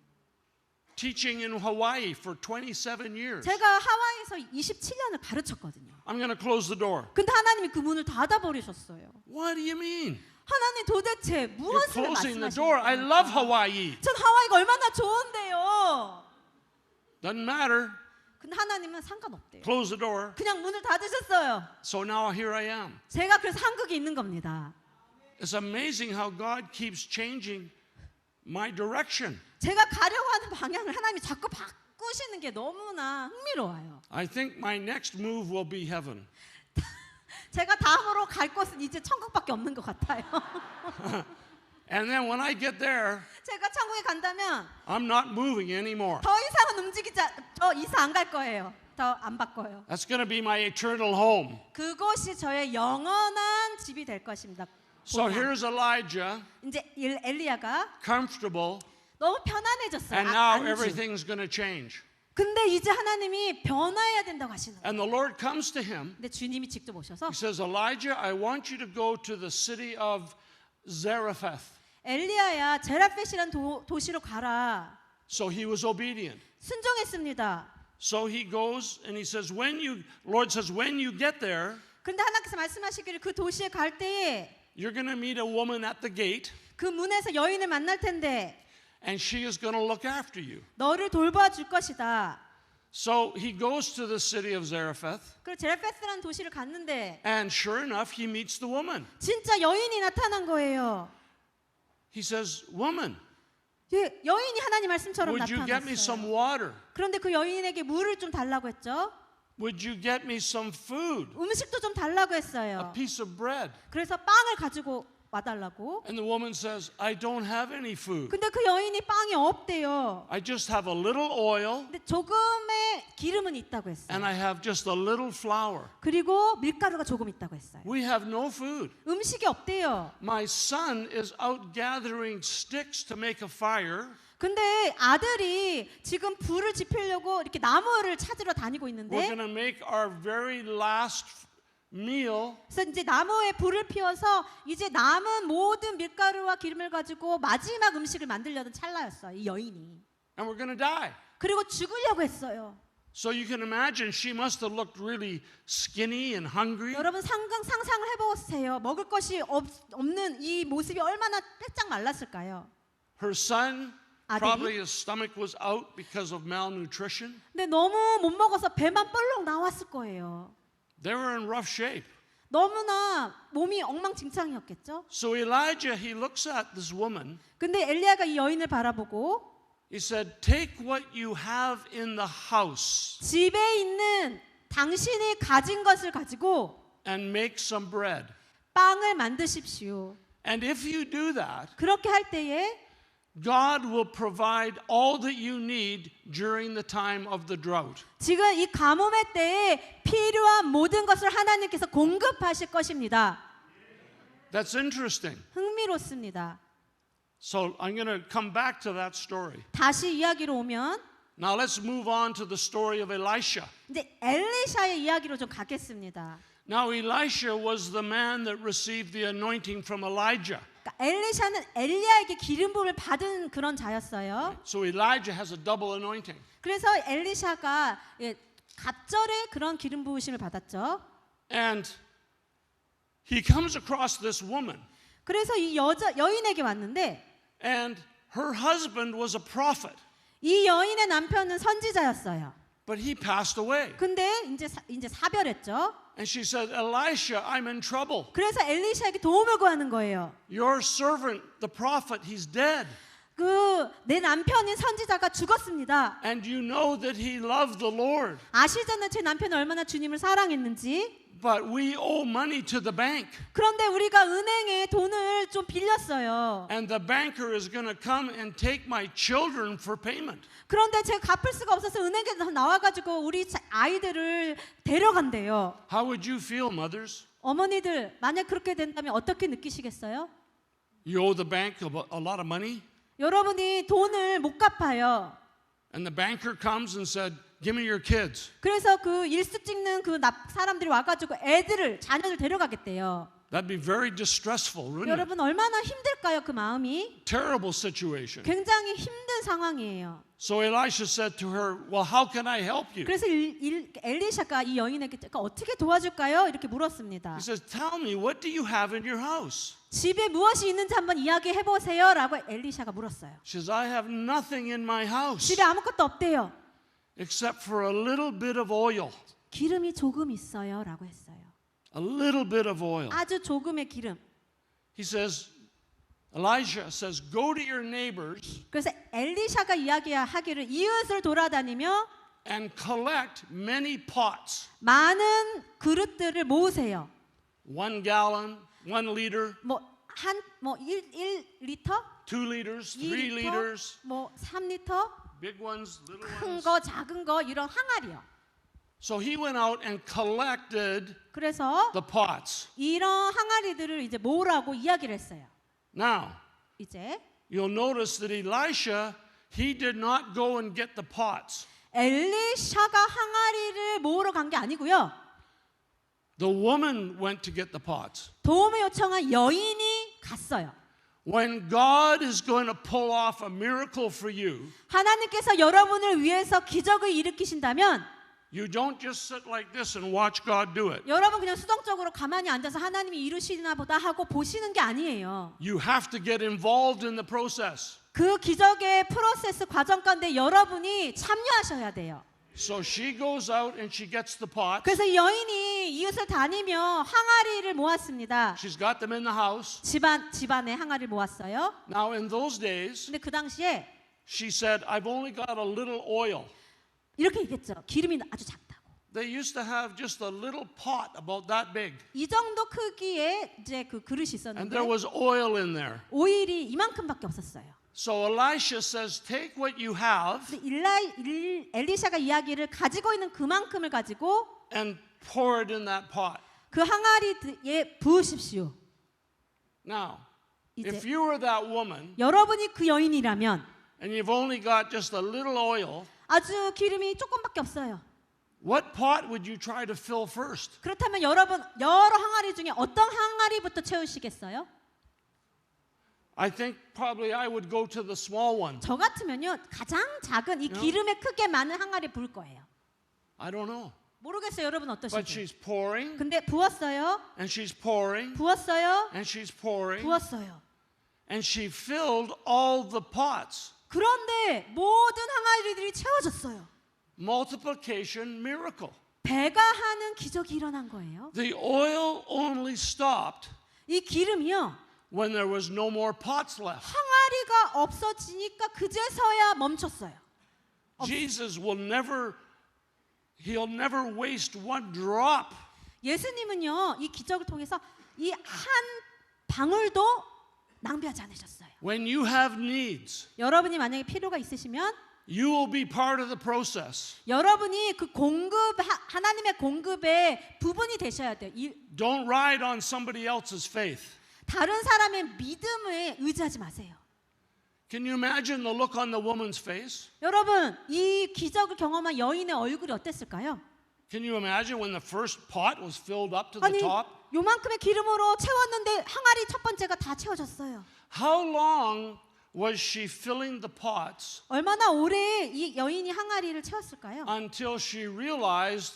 Teaching in Hawaii for 27 years. 제가 하와이에서 27년을 가르쳤거든요. I'm going to close the door. 근데 하나님이 그 문을 닫아버리셨어요. What do you mean? 하나님 도대체 You're 무엇을 closing the 말씀하시는 door. I 거예요? love Hawaii. 전 하와이가 얼마나 좋은데요. Doesn't matter. 근데 하나님은 상관없대요. Close the door. 그냥 문을 닫으셨어요. So now here I am. 제가 그래서 한국에 있는 겁니다. It's amazing how God keeps changing my direction. 제가 가려고 하는 방향을 하나님이 자꾸 바꾸시는 게 너무나 흥미로워요. I think my next move will be heaven. 제가 다음으로 갈 곳은 이제 천국밖에 없는 것 같아요. And then when I get there, 제가 천국에 간다면 I'm not moving anymore. 더 이상은 저 이사 안 갈 거예요. 더 안 바꿔요. That's going to be my eternal home. 그곳이 저의 영원한 집이 될 것입니다. So 고향. here's Elijah, 이제 엘리야가 comfortable, 너무 편안해졌어요. and now 안주. everything's going to change. 근데 이제 하나님이 변화해야 된다고 하시는 거예요. And the Lord comes to him. 근데 주님이 직접 오셔서 He says, Elijah, I want you to go to the city of Zarephath. 엘리야야 제라펫이란 도시로 가라. So he was obedient. 순종했습니다. So he goes and he says, Lord says, when you get there, 근데 하나님께서 말씀하시기를 그 도시에 갈 때에 you're going to meet a woman at the gate, 그 문에서 여인을 만날 텐데 and she is going to look after you. 너를 돌봐줄 것이다. So he goes to the city of Zarephath, 그리고 제라펫이라는 도시를 갔는데 and sure enough, he meets the woman. 진짜 여인이 나타난 거예요. He says, woman, 예, 여인이 하나님 말씀처럼 would you get me some 나타났어요. water? 그런데 그 여인에게 물을 좀 달라고 했죠. Would you get me some food? 음식도 좀 달라고 A 했어요. piece of bread? 그래서 빵을 가지고 와달라고. And the woman says, I don't have any food. 근데 그 여인이 빵이 없대요. I just have a little oil, 근데 조금의 기름은 있다고 했어요. and I have just a little flour. 그리고 밀가루가 조금 있다고 했어요. We have no food. 음식이 없대요. My son is out gathering sticks to make a fire. 근데 아들이 지금 불을 지피려고 이렇게 나무를 찾으러 다니고 We're 있는데 going to make our very last meal. 그래서 이제 나무에 불을 피워서 이제 남은 모든 밀가루와 기름을 가지고 마지막 음식을 만들려던 찰나였어요. 이 여인이. And we're going to die. 그리고 죽으려고 했어요. So you can imagine she must have looked really skinny and hungry. 여러분 상상을 해보세요. 먹을 것이 없는 이 모습이 얼마나 빼짝 말랐을까요? Her son Probably 아들이. his stomach was out because of malnutrition. 근데 너무 못 먹어서 배만 뻘렁 나왔을 거예요. They were in rough shape. 너무나 몸이 엉망진창이었겠죠. So Elijah, he looks at this woman. 근데 엘리야가 이 여인을 바라보고 He said, take what you have in the house 집에 있는 당신이 가진 것을 가지고 and make some bread. 빵을 만드십시오. And if you do that, 그렇게 할 때에 God will provide all that you need during the time of the drought. 지금 이 가뭄의 때에 필요한 모든 것을 하나님께서 공급하실 것입니다. That's interesting. 흥미롭습니다. So I'm going to come back to that story. 다시 이야기로 오면 Now let's move on to the story of Elisha. 이제 엘리샤의 이야기로 좀 가겠습니다. Now Elisha was the man that received the anointing from Elijah. 그러니까 엘리샤는 엘리야에게 기름 부음을 받은 그런 자였어요. So Elijah has a double anointing. 그래서 엘리샤가 갑절의 그런 기름 부으심을 받았죠. And he comes across this woman. 그래서 이 여인에게 왔는데 And her husband was a prophet. 이 여인의 남편은 선지자였어요. But he passed away. 근데 이제 사별했죠. And she said, Elisha, I'm in trouble. 그래서 엘리샤에게 도움을 구하는 거예요. Your servant, the prophet, he's dead. 내 남편인 선지자가 죽었습니다. And you know that he loved the Lord. 아시잖아요. 제 남편이 얼마나 주님을 사랑했는지. But we owe money to the bank. 그런데 우리가 은행에 돈을 좀 빌렸어요. And the banker is going to come and take my children for payment. 그런데 제가 갚을 수가 없어서 은행에 나와가지고 우리 아이들을 데려간대요. How would you feel, mothers? 어머니들 만약 그렇게 된다면 어떻게 느끼시겠어요? You owe the bank a lot of money? 여러분이 돈을 못 갚아요. And the banker comes and said, give me your kids. 그래서 그 일수 찍는 그 사람들이 와가지고 자녀를 데려가겠대요. That'd be very distressful, wouldn't it? 여러분 얼마나 힘들까요? 그 마음이 Terrible situation. 굉장히 힘든 상황이에요. So Elisha said to her, well, how can I help you? 그래서 엘리샤가 이 여인에게 어떻게 도와줄까요? 이렇게 물었습니다. He says, tell me, what do you have in your house? 집에 무엇이 있는지 한번 이야기해 보세요. 라고 엘리샤가 물었어요. She says, I have nothing in my house 집에 아무것도 없대요. except for a little bit of oil. 기름이 조금 있어요. 라고 했어요. A little bit of oil. 아주 조금의 기름. He says, Elijah says, go to your neighbors 그래서 엘리샤가 이야기하기를 이웃을 돌아다니며 and collect many pots. 많은 그릇들을 모으세요. 1 gallon, 1 liter, 1리터? 2 liters, 3 2리터? liters, 3리터? big ones, little 큰 ones. 거, 작은 거 이런 항아리요. So he went out and collected 그래서 the pots. 이런 항아리들을 이제 모으라고 이야기를 했어요. Now, 이제 you'll notice that Elisha, he did not go and get the pots. 엘리샤가 항아리를 모으러 간 게 아니고요. The woman went to get the pots. 도움을 요청한 여인이 갔어요. When God is going to pull off a miracle for you, 하나님께서 여러분을 위해서 기적을 일으키신다면 you don't just sit like this and watch God do it. 여러분 그냥 수동적으로 가만히 앉아서 하나님이 이루시나 보다 하고 보시는 게 아니에요. You have to get involved in the process. 그 기적의 프로세스 과정 가운데 여러분이 참여하셔야 돼요. So she goes out and she gets the pots. 그래서 이 여인이 이웃을 다니며 항아리를 모았습니다. She's got them in the house. 집안에 항아리를 모았어요. Now in those days, 근데 그 당시에 she said, I've only got a little oil. 이렇게 얘기했죠. 기름이 아주 작다고. They used to have just a little pot about that big. 이 정도 크기의 이제 그 그릇이 And 있었는데 there was oil in there. 오일이 이만큼밖에 없었어요. So Elisha says, take what you have 근데 엘리샤가 이야기를 가지고 있는 그만큼을 가지고 and pour it in that pot. 그 항아리에 부으십시오. Now, 이제 if you were that woman 여러분이 그 여인이라면 and you've only got just a little oil, 아주 기름이 조금밖에 없어요. what pot would you try to fill first? 그렇다면 여러분 여러 항아리 중에 어떤 항아리부터 채우시겠어요? I think probably I would go to the small one. 저 같으면요 가장 작은 이 기름에 크게 많은 항아리 부을 거예요. I don't know. 모르겠어요 여러분 But 어떠신지. she's pouring 근데 부었어요. and she's pouring 부었어요. and she's pouring 부었어요. and she filled all the pots. 그런데 모든 항아리들이 채워졌어요. Multiplication miracle. 배가 하는 기적이 일어난 거예요. The oil only stopped 이 기름이요. when there was no more pots left. 항아리가 없어지니까 그제서야 멈췄어요. Jesus will he'll never waste one drop. 예수님은요, 이 기적을 통해서 이 한 방울도 낭비하지 않으셨어요. When you have needs, 여러분이 만약에 필요가 있으시면 you will be part of the process. 여러분이 그 하나님의 공급의 부분이 되셔야 돼요. Don't ride on somebody else's faith. 다른 사람의 믿음에 의지하지 마세요. Can you imagine the look on the woman's face? 여러분, 이 기적을 경험한 여인의 얼굴이 어땠을까요? Can you imagine when the first pot was filled up to the 아니, top? 요만큼의 기름으로 채웠는데 항아리 첫 번째가 다 채워졌어요. How long was she filling the pots 얼마나 오래 이 여인이 항아리를 채웠을까요? until she realized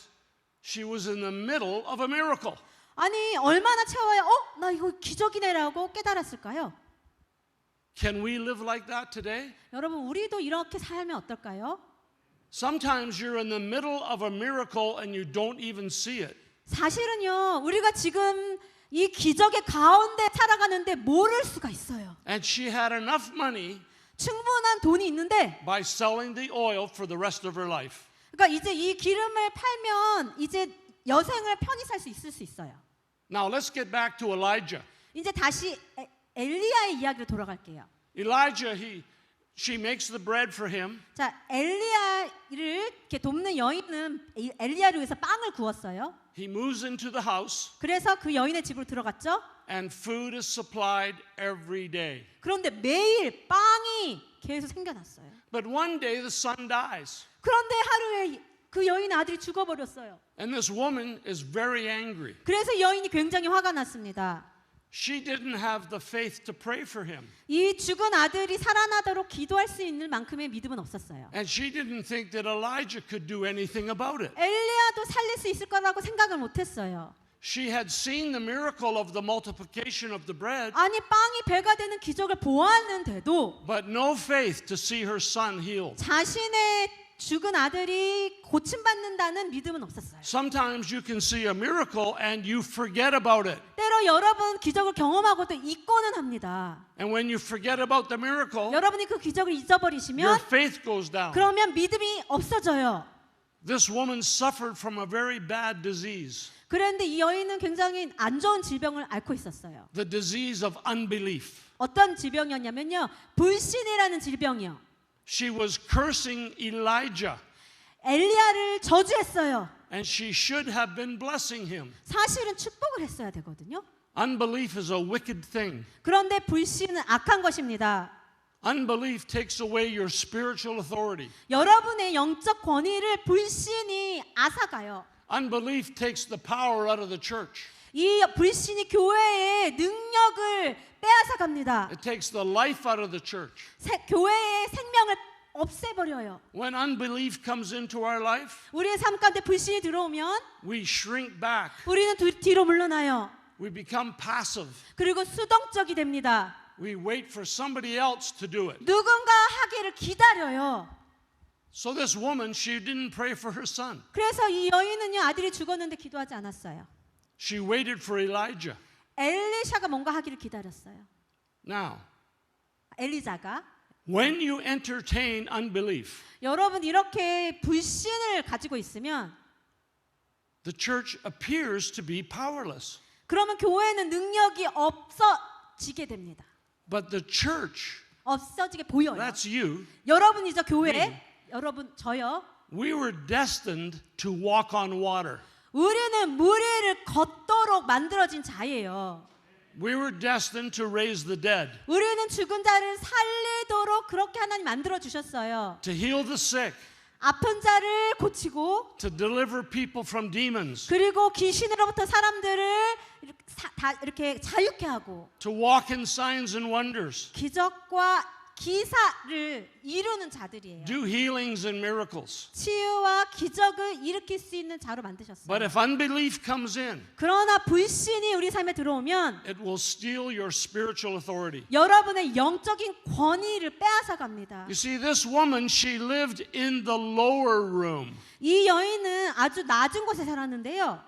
she was in the middle of a miracle? 아니, 얼마나 채워야 나 이거 기적이네라고 깨달았을까요? Can we live like that today? 여러분, 우리도 이렇게 살면 어떨까요? Sometimes you're in the middle of a miracle and you don't even see it. 사실은요, 우리가 지금 이 기적의 가운데 살아가는데 모를 수가 있어요. And she had enough money 충분한 돈이 있는데, by selling the oil for the rest of her life. 그러니까 이제 이 기름을 팔면 이제 여생을 편히 살 수 있을 수 있어요. Now let's get back to Elijah. 이제 다시 엘리야의 이야기로 돌아갈게요. Elijah, she makes the bread for him. 자, 엘리야를 이렇게 돕는 여인은 엘리야를 위해서 빵을 구웠어요. He moves into the house 그래서 그 여인의 집으로 들어갔죠. and food is supplied every day. 그런데 매일 빵이 계속 생겨났어요. But one day the son dies 그런데 하루에 그 여인 아들이 죽어버렸어요. and this woman is very angry. 그래서 여인이 굉장히 화가 났습니다. She didn't have the faith to pray for him. 이 죽은 아들이 살아나도록 기도할 수 있는 만큼의 믿음은 없었어요. And she didn't think that Elijah could do anything about it. 엘리야도 살릴 수 있을 거라고 생각을 못했어요. She had seen the miracle of the multiplication of the bread, 아니, 빵이 배가 되는 기적을 보았는데도 but no faith to see her son healed. 자신의 죽은 아들이 고침받는다는 믿음은 없었어요. Sometimes you can see a miracle and you forget about it. 때로 여러분 기적을 경험하고도 잊고는 합니다. And when you forget about the miracle, 여러분이 그 기적을 your 잊어버리시면 faith goes down. 그러면 믿음이 없어져요. This woman suffered from a very bad disease, 그런데 이 여인은 굉장히 안 좋은 질병을 앓고 있었어요. the disease of unbelief. 어떤 질병이었냐면요, 불신이라는 질병이요. She was cursing Elijah, 엘리야를 저주했어요. and she should have been blessing him. 사실은 축복을 했어야 되거든요. Unbelief is a wicked thing. 그런데 불신은 악한 것입니다. Unbelief takes away your spiritual authority. 여러분의 영적 권위를 불신이 앗아가요. Unbelief takes the power out of the church. 이 불신이 교회의 능력을 빼앗아 갑니다. It takes the life out of the church. 교회의 생명을 없애버려요. When unbelief comes into our life, 우리의 삶 가운데 불신이 들어오면 we shrink back. 우리는 뒤로 물러나요. We become passive. 그리고 수동적이 됩니다. We wait for somebody else to do it. 누군가 하기를 기다려요. So this woman, she didn't pray for her son. 그래서 이 여인은요, 아들이 죽었는데 기도하지 않았어요. She waited for Elijah. 엘리샤가 뭔가 하기를 기다렸어요. Now, 엘리자가. when you entertain unbelief, 여러분, 이렇게 불신을 가지고 있으면 the church appears to be powerless. 그러면 교회는 능력이 없어지게 됩니다. But the church, 없어지게 보여요. that's you, 여러분이죠, 교회. 네. 여러분, 저요. we were destined to walk on water. 우리는 물 위를 걷도록 만들어진 자예요. We were destined to raise the dead, 우리는 죽은 자를 살리도록 그렇게 하나님 만들어 주셨어요. to heal the sick, 아픈 자를 고치고 to deliver people from demons, 그리고 귀신으로부터 사람들을 다 이렇게 자유케 하고 to walk in signs and wonders. 기적과 기사를 이루는 자들이에요. do healings and miracles. 치유와 기적을 일으킬 수 있는 자로 만드셨어요. But if unbelief comes in, 그러나 불신이 우리 삶에 들어오면 it will steal your spiritual authority. 여러분의 영적인 권위를 빼앗아 갑니다. You see, this woman, she lived in the lower room. 이 여인은 아주 낮은 곳에 살았는데요.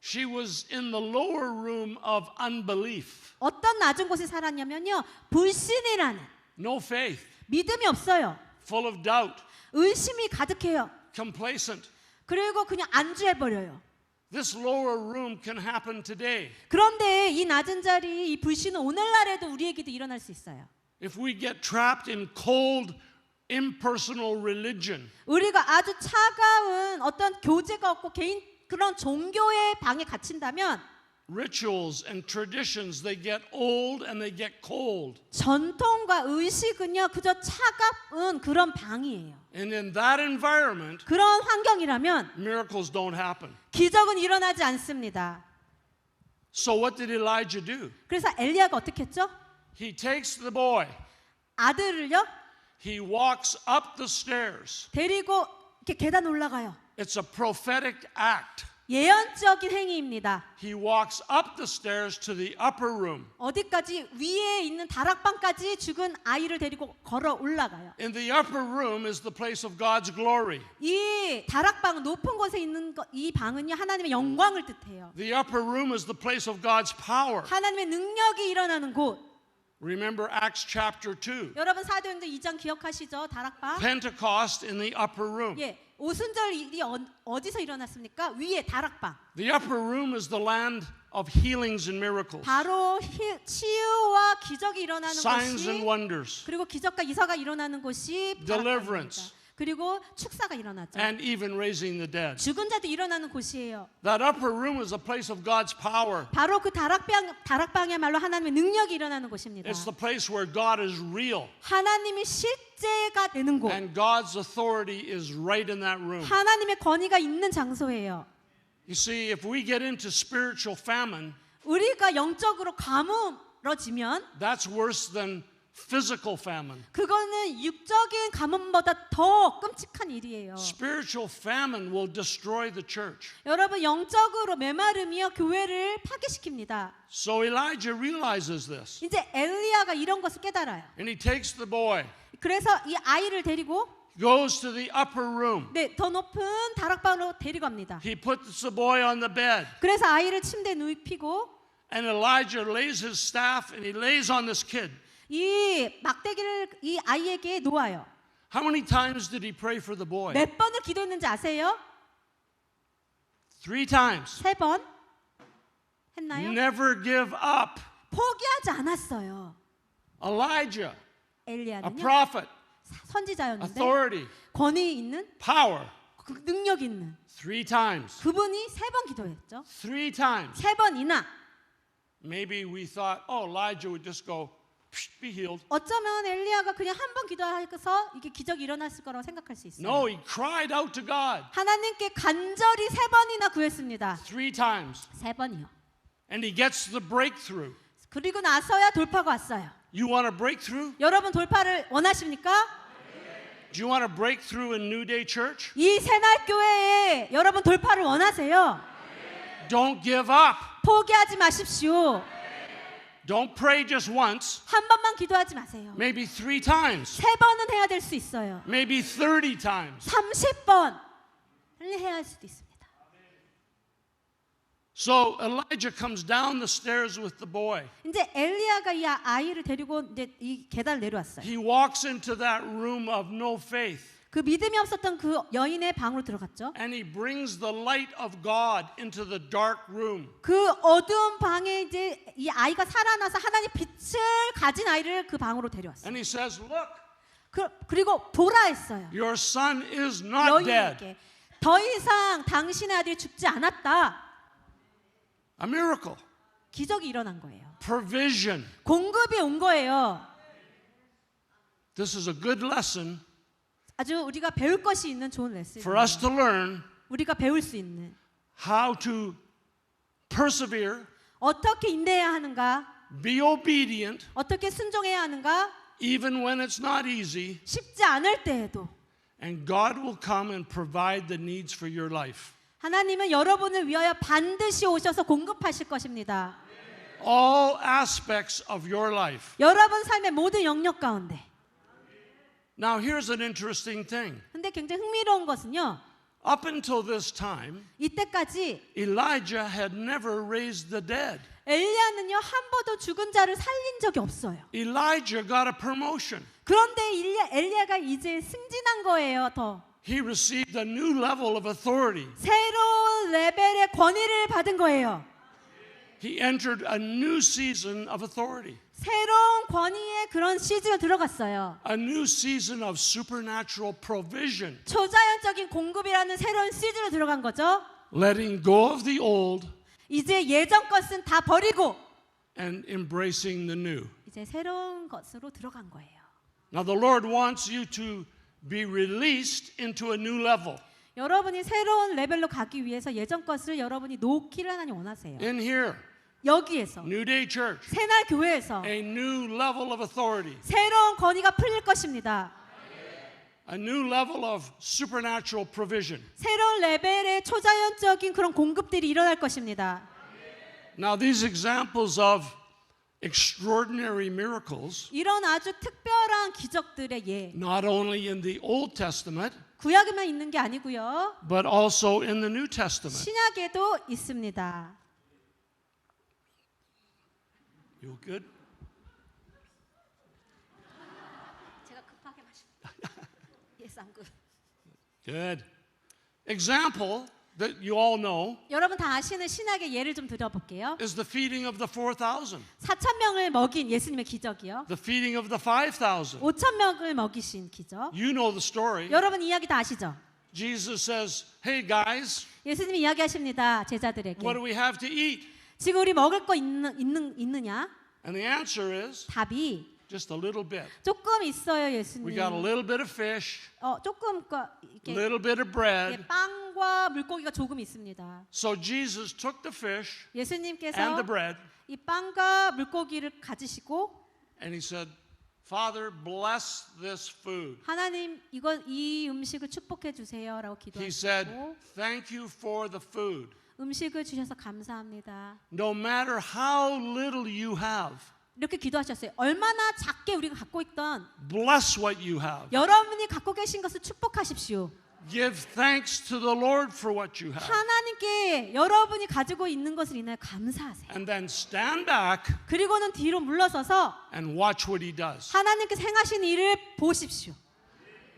She was in the lower room of unbelief. 어떤 낮은 곳에 살았냐면요. 불신이라는 No faith, 믿음이 없어요. full of doubt, 의심이 가득해요. complacent. 그리고 그냥 안주해버려요. This lower room can happen today. 그런데 이 낮은 자리, 이 불신은 오늘날에도 우리에게도 일어날 수 있어요. If we get trapped in cold, impersonal religion, 우리가 아주 차가운 어떤 교제가 없고 개인 그런 종교의 방에 갇힌다면 rituals and traditions, they get old and they get cold. 전통과 의식은요 그저 차가운 그런 방이에요. And in that environment, 그런 환경이라면 miracles don't happen. 기적은 일어나지 않습니다. So what did Elijah do? 그래서 엘리야가 어떻게 했죠? He takes the boy, 아들을요 he walks up the stairs. 데리고 이렇게 계단 올라가요. It's a prophetic act. 예언적인 행위입니다. He walks up the stairs to the upper room. 어디까지? 위에 있는 다락방까지 죽은 아이를 데리고 걸어 올라가요. In the upper room is the place of God's glory. 이 다락방 높은 곳에 있는 이 방은요 하나님의 영광을 뜻해요. The upper room is the place of God's power. 하나님의 능력이 일어나는 곳. Remember Acts chapter 2. 여러분 사도행전 2장 기억하시죠? 다락방. Pentecost in the upper room. 예, 오순절 일이 어디서 일어났습니까? 위에 다락방. The upper room is the land of healings and miracles. 바로 치유와 기적이 일어나는 Signs and 곳이 wonders. 그리고 기적과 이사가 일어나는 곳이 Deliverance. 다락방입니다. 그리고 축사가 일어나죠. And even raising the dead. 죽은 자도 일어나는 곳이에요. That upper room is a place of God's power. 바로 그 다락방이야말로 하나님의 능력이 일어나는 곳입니다. It's the place where God is real. 하나님이 실제가 되는 곳. And God's authority is right in that room. 하나님의 권위가 있는 장소예요. You see, if we get into spiritual famine, 우리가 영적으로 가물어지면 that's worse than physical famine. 그거는 육적인 가뭄보다 더 끔찍한 일이에요. Spiritual famine will destroy the church. 여러분 영적으로 메마름이요 교회를 파괴시킵니다. So Elijah realizes this. 이제 엘리야가 이런 것을 깨달아요. And he takes the boy, 그래서 이 아이를 데리고 goes to the upper room. 네, 더 높은 다락방으로 데리고 갑니다. He puts the boy on the bed. 그래서 아이를 침대에 눕히고 And Elijah lays his staff and he lays on this kid. 이 막대기를 이 아이에게 놓아요. How many times did he pray for the boy? 몇 번을 기도했는지 아세요? 3 times. 3번 했나요? Never give up. 포기하지 않았어요. Elijah, a 엘리야는요 prophet, 선지자였는데 authority, 권위 있는 power. 그 능력 있는 3 times. 그분이 3번 기도했죠. 3 times. 3번이나 Maybe we thought, oh, Elijah would just go, be healed. 어쩌면 엘리야가 그냥 한 번 기도해서 이게 기적이 일어났을 거라고 생각할 수 있어요. No, he cried out to God 하나님께 간절히 3번이나 구했습니다. 3 times. 3번이요. And he gets the breakthrough. 그리고 나서야 돌파가 왔어요. You want a breakthrough? 여러분 돌파를 원하십니까? Do you want a breakthrough in New Day Church? 이 새날 교회에 여러분 돌파를 원하세요? Don't give up. 포기하지 마십시오. Don't pray just once. 한 번만 기도하지 마세요. Maybe 3 times. 3번은 해야 될 수 있어요. Maybe 30 times. 30번 해야 할 수도 있습니다. So Elijah comes down the stairs with the boy. 이제 엘리야가 이 아이를 데리고 이제 이 계단을 내려왔어요. He walks into that room of no faith. 그 믿음이 없었던 그 여인의 방으로 들어갔죠. And he brings the light of God into the dark room. 그 어두운 방에 이제 이 아이가 살아나서 하나님 빛을 가진 아이를 그 방으로 데려왔어요. And he says, look, 그리고 보라 했어요. your son is not dead. 여인에게 더 이상 당신의 아들이 죽지 않았다. A miracle. 기적이 일어난 거예요. Provision. 공급이 온 거예요. This is a good lesson 아주 우리가 배울 것이 있는 좋은 for us to 레슨이에요. learn 우리가 배울 수 있는 how to persevere, 어떻게 인내해야 하는가, be obedient, 어떻게 순종해야 하는가, even when it's not easy, 쉽지 않을 때에도 and God will come and provide the needs for your life. 하나님은 여러분을 위하여 반드시 오셔서 공급하실 것입니다. All aspects of your life. 여러분 삶의 모든 영역 가운데. Now, here's an interesting thing. 근데 굉장히 흥미로운 것은요. Up until this time, 이때까지 Elijah had never raised the dead. 엘리야는요 한 번도 죽은 자를 살린 적이 없어요. Elijah got a promotion. 그런데 엘리야가 이제 승진한 거예요. 더 He received a new level of authority. 새로운 레벨의 권위를 받은 거예요. He entered a new season of authority. 새로운 권위의 그런 시즌에 들어갔어요. A new season of supernatural provision. 초자연적인 공급이라는 새로운 시즌에 들어간 거죠. Letting go of the old 이제 예전 것은 다 버리고 and embracing the new. 이제 새로운 것으로 들어간 거예요. Now the Lord wants you to be released into a new level. 여러분이 새로운 레벨로 가기 위해서 예전 것을 여러분이 놓기를 하나님 원하세요. In here, 여기에서 New Day Church, 새날 교회에서 a new level of authority, 새로운 권위가 풀릴 것입니다. a new level of supernatural provision. 새로운 레벨의 초자연적인 그런 공급들이 일어날 것입니다. Now these examples of extraordinary miracles, 이런 아주 특별한 기적들의 예, not only in the Old Testament, 구약에만 있는 게 아니고요. but also in the New Testament. 신약에도 있습니다. You good? 제가 급하게 마십니다. Yes, I'm good. Good. Example that you all know 여러분 다 아시는 신약의 예를 좀 들어볼게요. is the feeding of the 4,000, 4,000명을 먹인 예수님의 기적이요. the feeding of the 5,000. 5,000명을 먹이신 기적. You know the story. 여러분 이야기 다 아시죠? Jesus says, "Hey guys, 예수님이 이야기하십니다. 제자들에게. what do we have to eat?" 지금 우리 먹을 거 있느냐? And the answer is 답이 just a little bit. 조금 있어요, We 예수님. got a little bit of fish, 조금 a 이렇게 little bit of bread. 빵과 물고기가 조금 있습니다. So Jesus took the fish 예수님께서 and the bread 이 빵과 물고기를 가지시고 and he said, "Father, bless this food." 하나님 이 음식을 축복해 주세요라고 He said, 기도하시고 "Thank you for the food. 음식을 주셔서 감사합니다. No matter how little you have, 이렇게 기도하셨어요. 얼마나 작게 우리가 갖고 있던 bless what you have. 여러분이 갖고 계신 것을 축복하십시오. Give thanks to the Lord for what you have. 하나님께 여러분이 가지고 있는 것을 인하여 감사하세요. And then stand back 그리고는 뒤로 물러서서 and watch what he does. 하나님께서 행하신 일을 보십시오.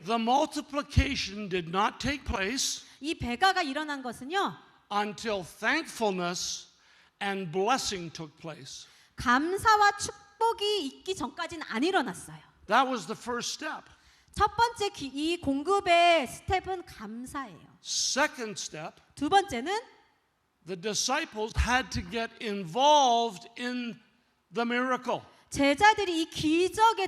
The multiplication did not take place 이 배가가 일어난 것은요. until thankfulness and blessing took place. 감사와 축복이 있기 전까지는 안 일어났어요. That was the first step. 첫 번째 이 공급의 스텝은 감사예요. Second step, 두 번째는 the disciples had to get involved in the miracle. 제자들이 이 기적에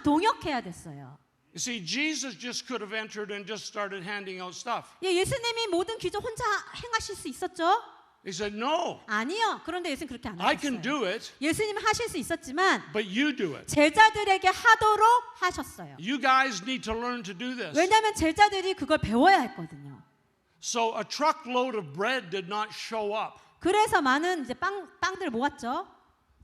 동역해야 됐어요. You see, Jesus just could have entered and just started handing out stuff. 예수님이 모든 기적 혼자 행하실 수 있었죠? He said, "No, 아니요. 그런데 예수님 그렇게 안 I can 하셨어요. do it, 예수님은 하실 수 있었지만 but you do it. 제자들에게 하도록 하셨어요. You guys need to learn to do this." 왜냐하면 제자들이 그걸 배워야 했거든요. So a truckload of bread did not show up. 그래서 많은 이제 빵들을 모았죠.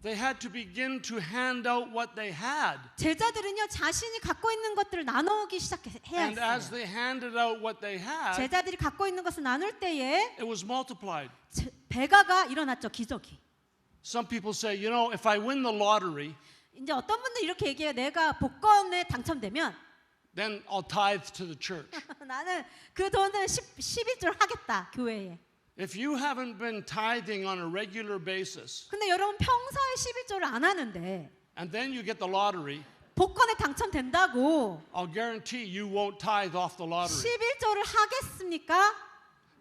They had to begin to hand out what they had. 제자들은요 자신이 갖고 있는 것들을 나누기 시작해야 And as 했어요. they handed out what they had, 제자들이 갖고 있는 것을 나눌 때에 it was multiplied. 배가가 일어났죠. 기적이. Some people say, you know, if I win the lottery, 이제 어떤 분들 이렇게 얘기해요. 내가 복권에 당첨되면 then I'll tithe to the church. 나는 그 돈을 11절 하겠다 교회에. If you haven't been tithing on a regular basis, 근데 여러분 평소에 11조를 안 하는데 and then you get the lottery, 복권에 당첨된다고 I'll guarantee you won't tithe off the lottery. 11조를 하겠습니까?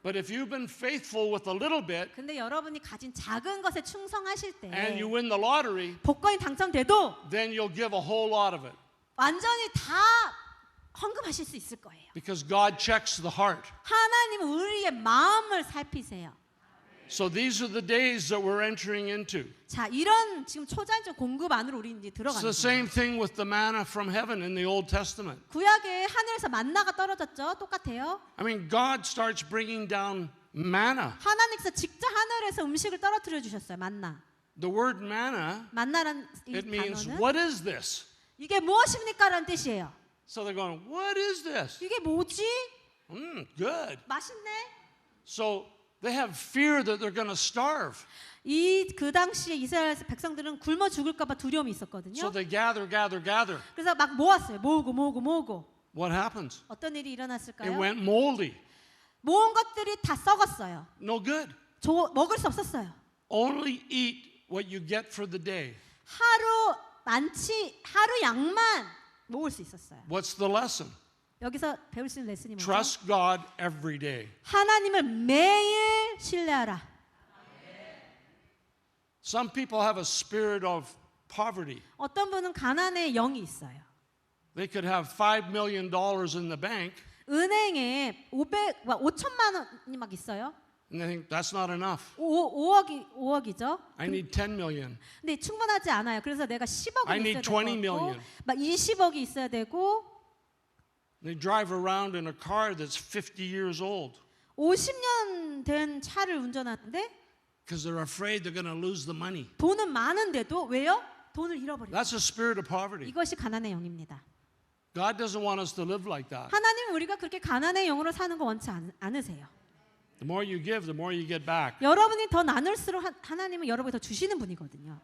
But if you've been faithful with a little bit, 근데 여러분이 가진 작은 것에 충성하실 때 and you win the lottery, 복권이 당첨돼도 then you'll give a whole lot of it. 완전히 다 헌금하실 수 있을 거예요. Because God checks the heart. 하나님은 우리의 마음을 살피세요. So these are the days that we're entering into. 자, 이런 지금 초자연적 공급 안으로 우리 이제 It's 들어가는 the 거예요. same thing with the manna from heaven in the Old Testament. 구약에 하늘에서 만나가 떨어졌죠. 똑같아요. I mean, God starts bringing down manna. 하나님께서 직접 하늘에서 음식을 떨어뜨려 주셨어요. 만나. The word manna, 만나라는 이 it means, 단어는 what is this? 이게 무엇입니까라는 뜻이에요. So they're going, what is this? 이게 뭐지? Good. 맛있네. So they have fear that they're going to starve. 이 그 당시에 이스라엘 백성들은 굶어 죽을까봐 두려움이 So 있었거든요. they gather. 그래서 막 모았어요. 모으고. What happens? 어떤 일이 It 일어났을까요? went moldy. 모은 것들이 다 썩었어요. No good. 먹을 수 없었어요. Only eat what you get for the day. 하루 양만 모을 수 있었어요. What's the lesson? 여기서 배울 수 있는 레슨이 뭐죠? Trust God every day. 하나님을 매일 신뢰하라. Some people have a spirit of poverty. 어떤 분은 가난의 영이 있어요. They could have $5 million in the bank, 은행에 5천만 원이 막 있어요. and they think that's not enough. 5억이죠. I need 10 million. 근데 충분하지 않아요. 그래서 내가 10억이 I 있어야 need 될 것 20 같고 million. 막 20억이 있어야 되고 They drive around in a car that's 50 years old 50년 된 차를 운전하는데 because they're afraid they're going to lose the money. 돈은 많은데도 왜요? 돈을 잃어버려요. That's a spirit of poverty. 이것이 가난의 영입니다. God doesn't want us to live like that. 하나님은 우리가 그렇게 가난의 영으로 사는 거 원치 않으세요. The more you give, the more you get back. 여러분이 더 나눌수록 하나님은 여러분이 더 주시는 분이거든요.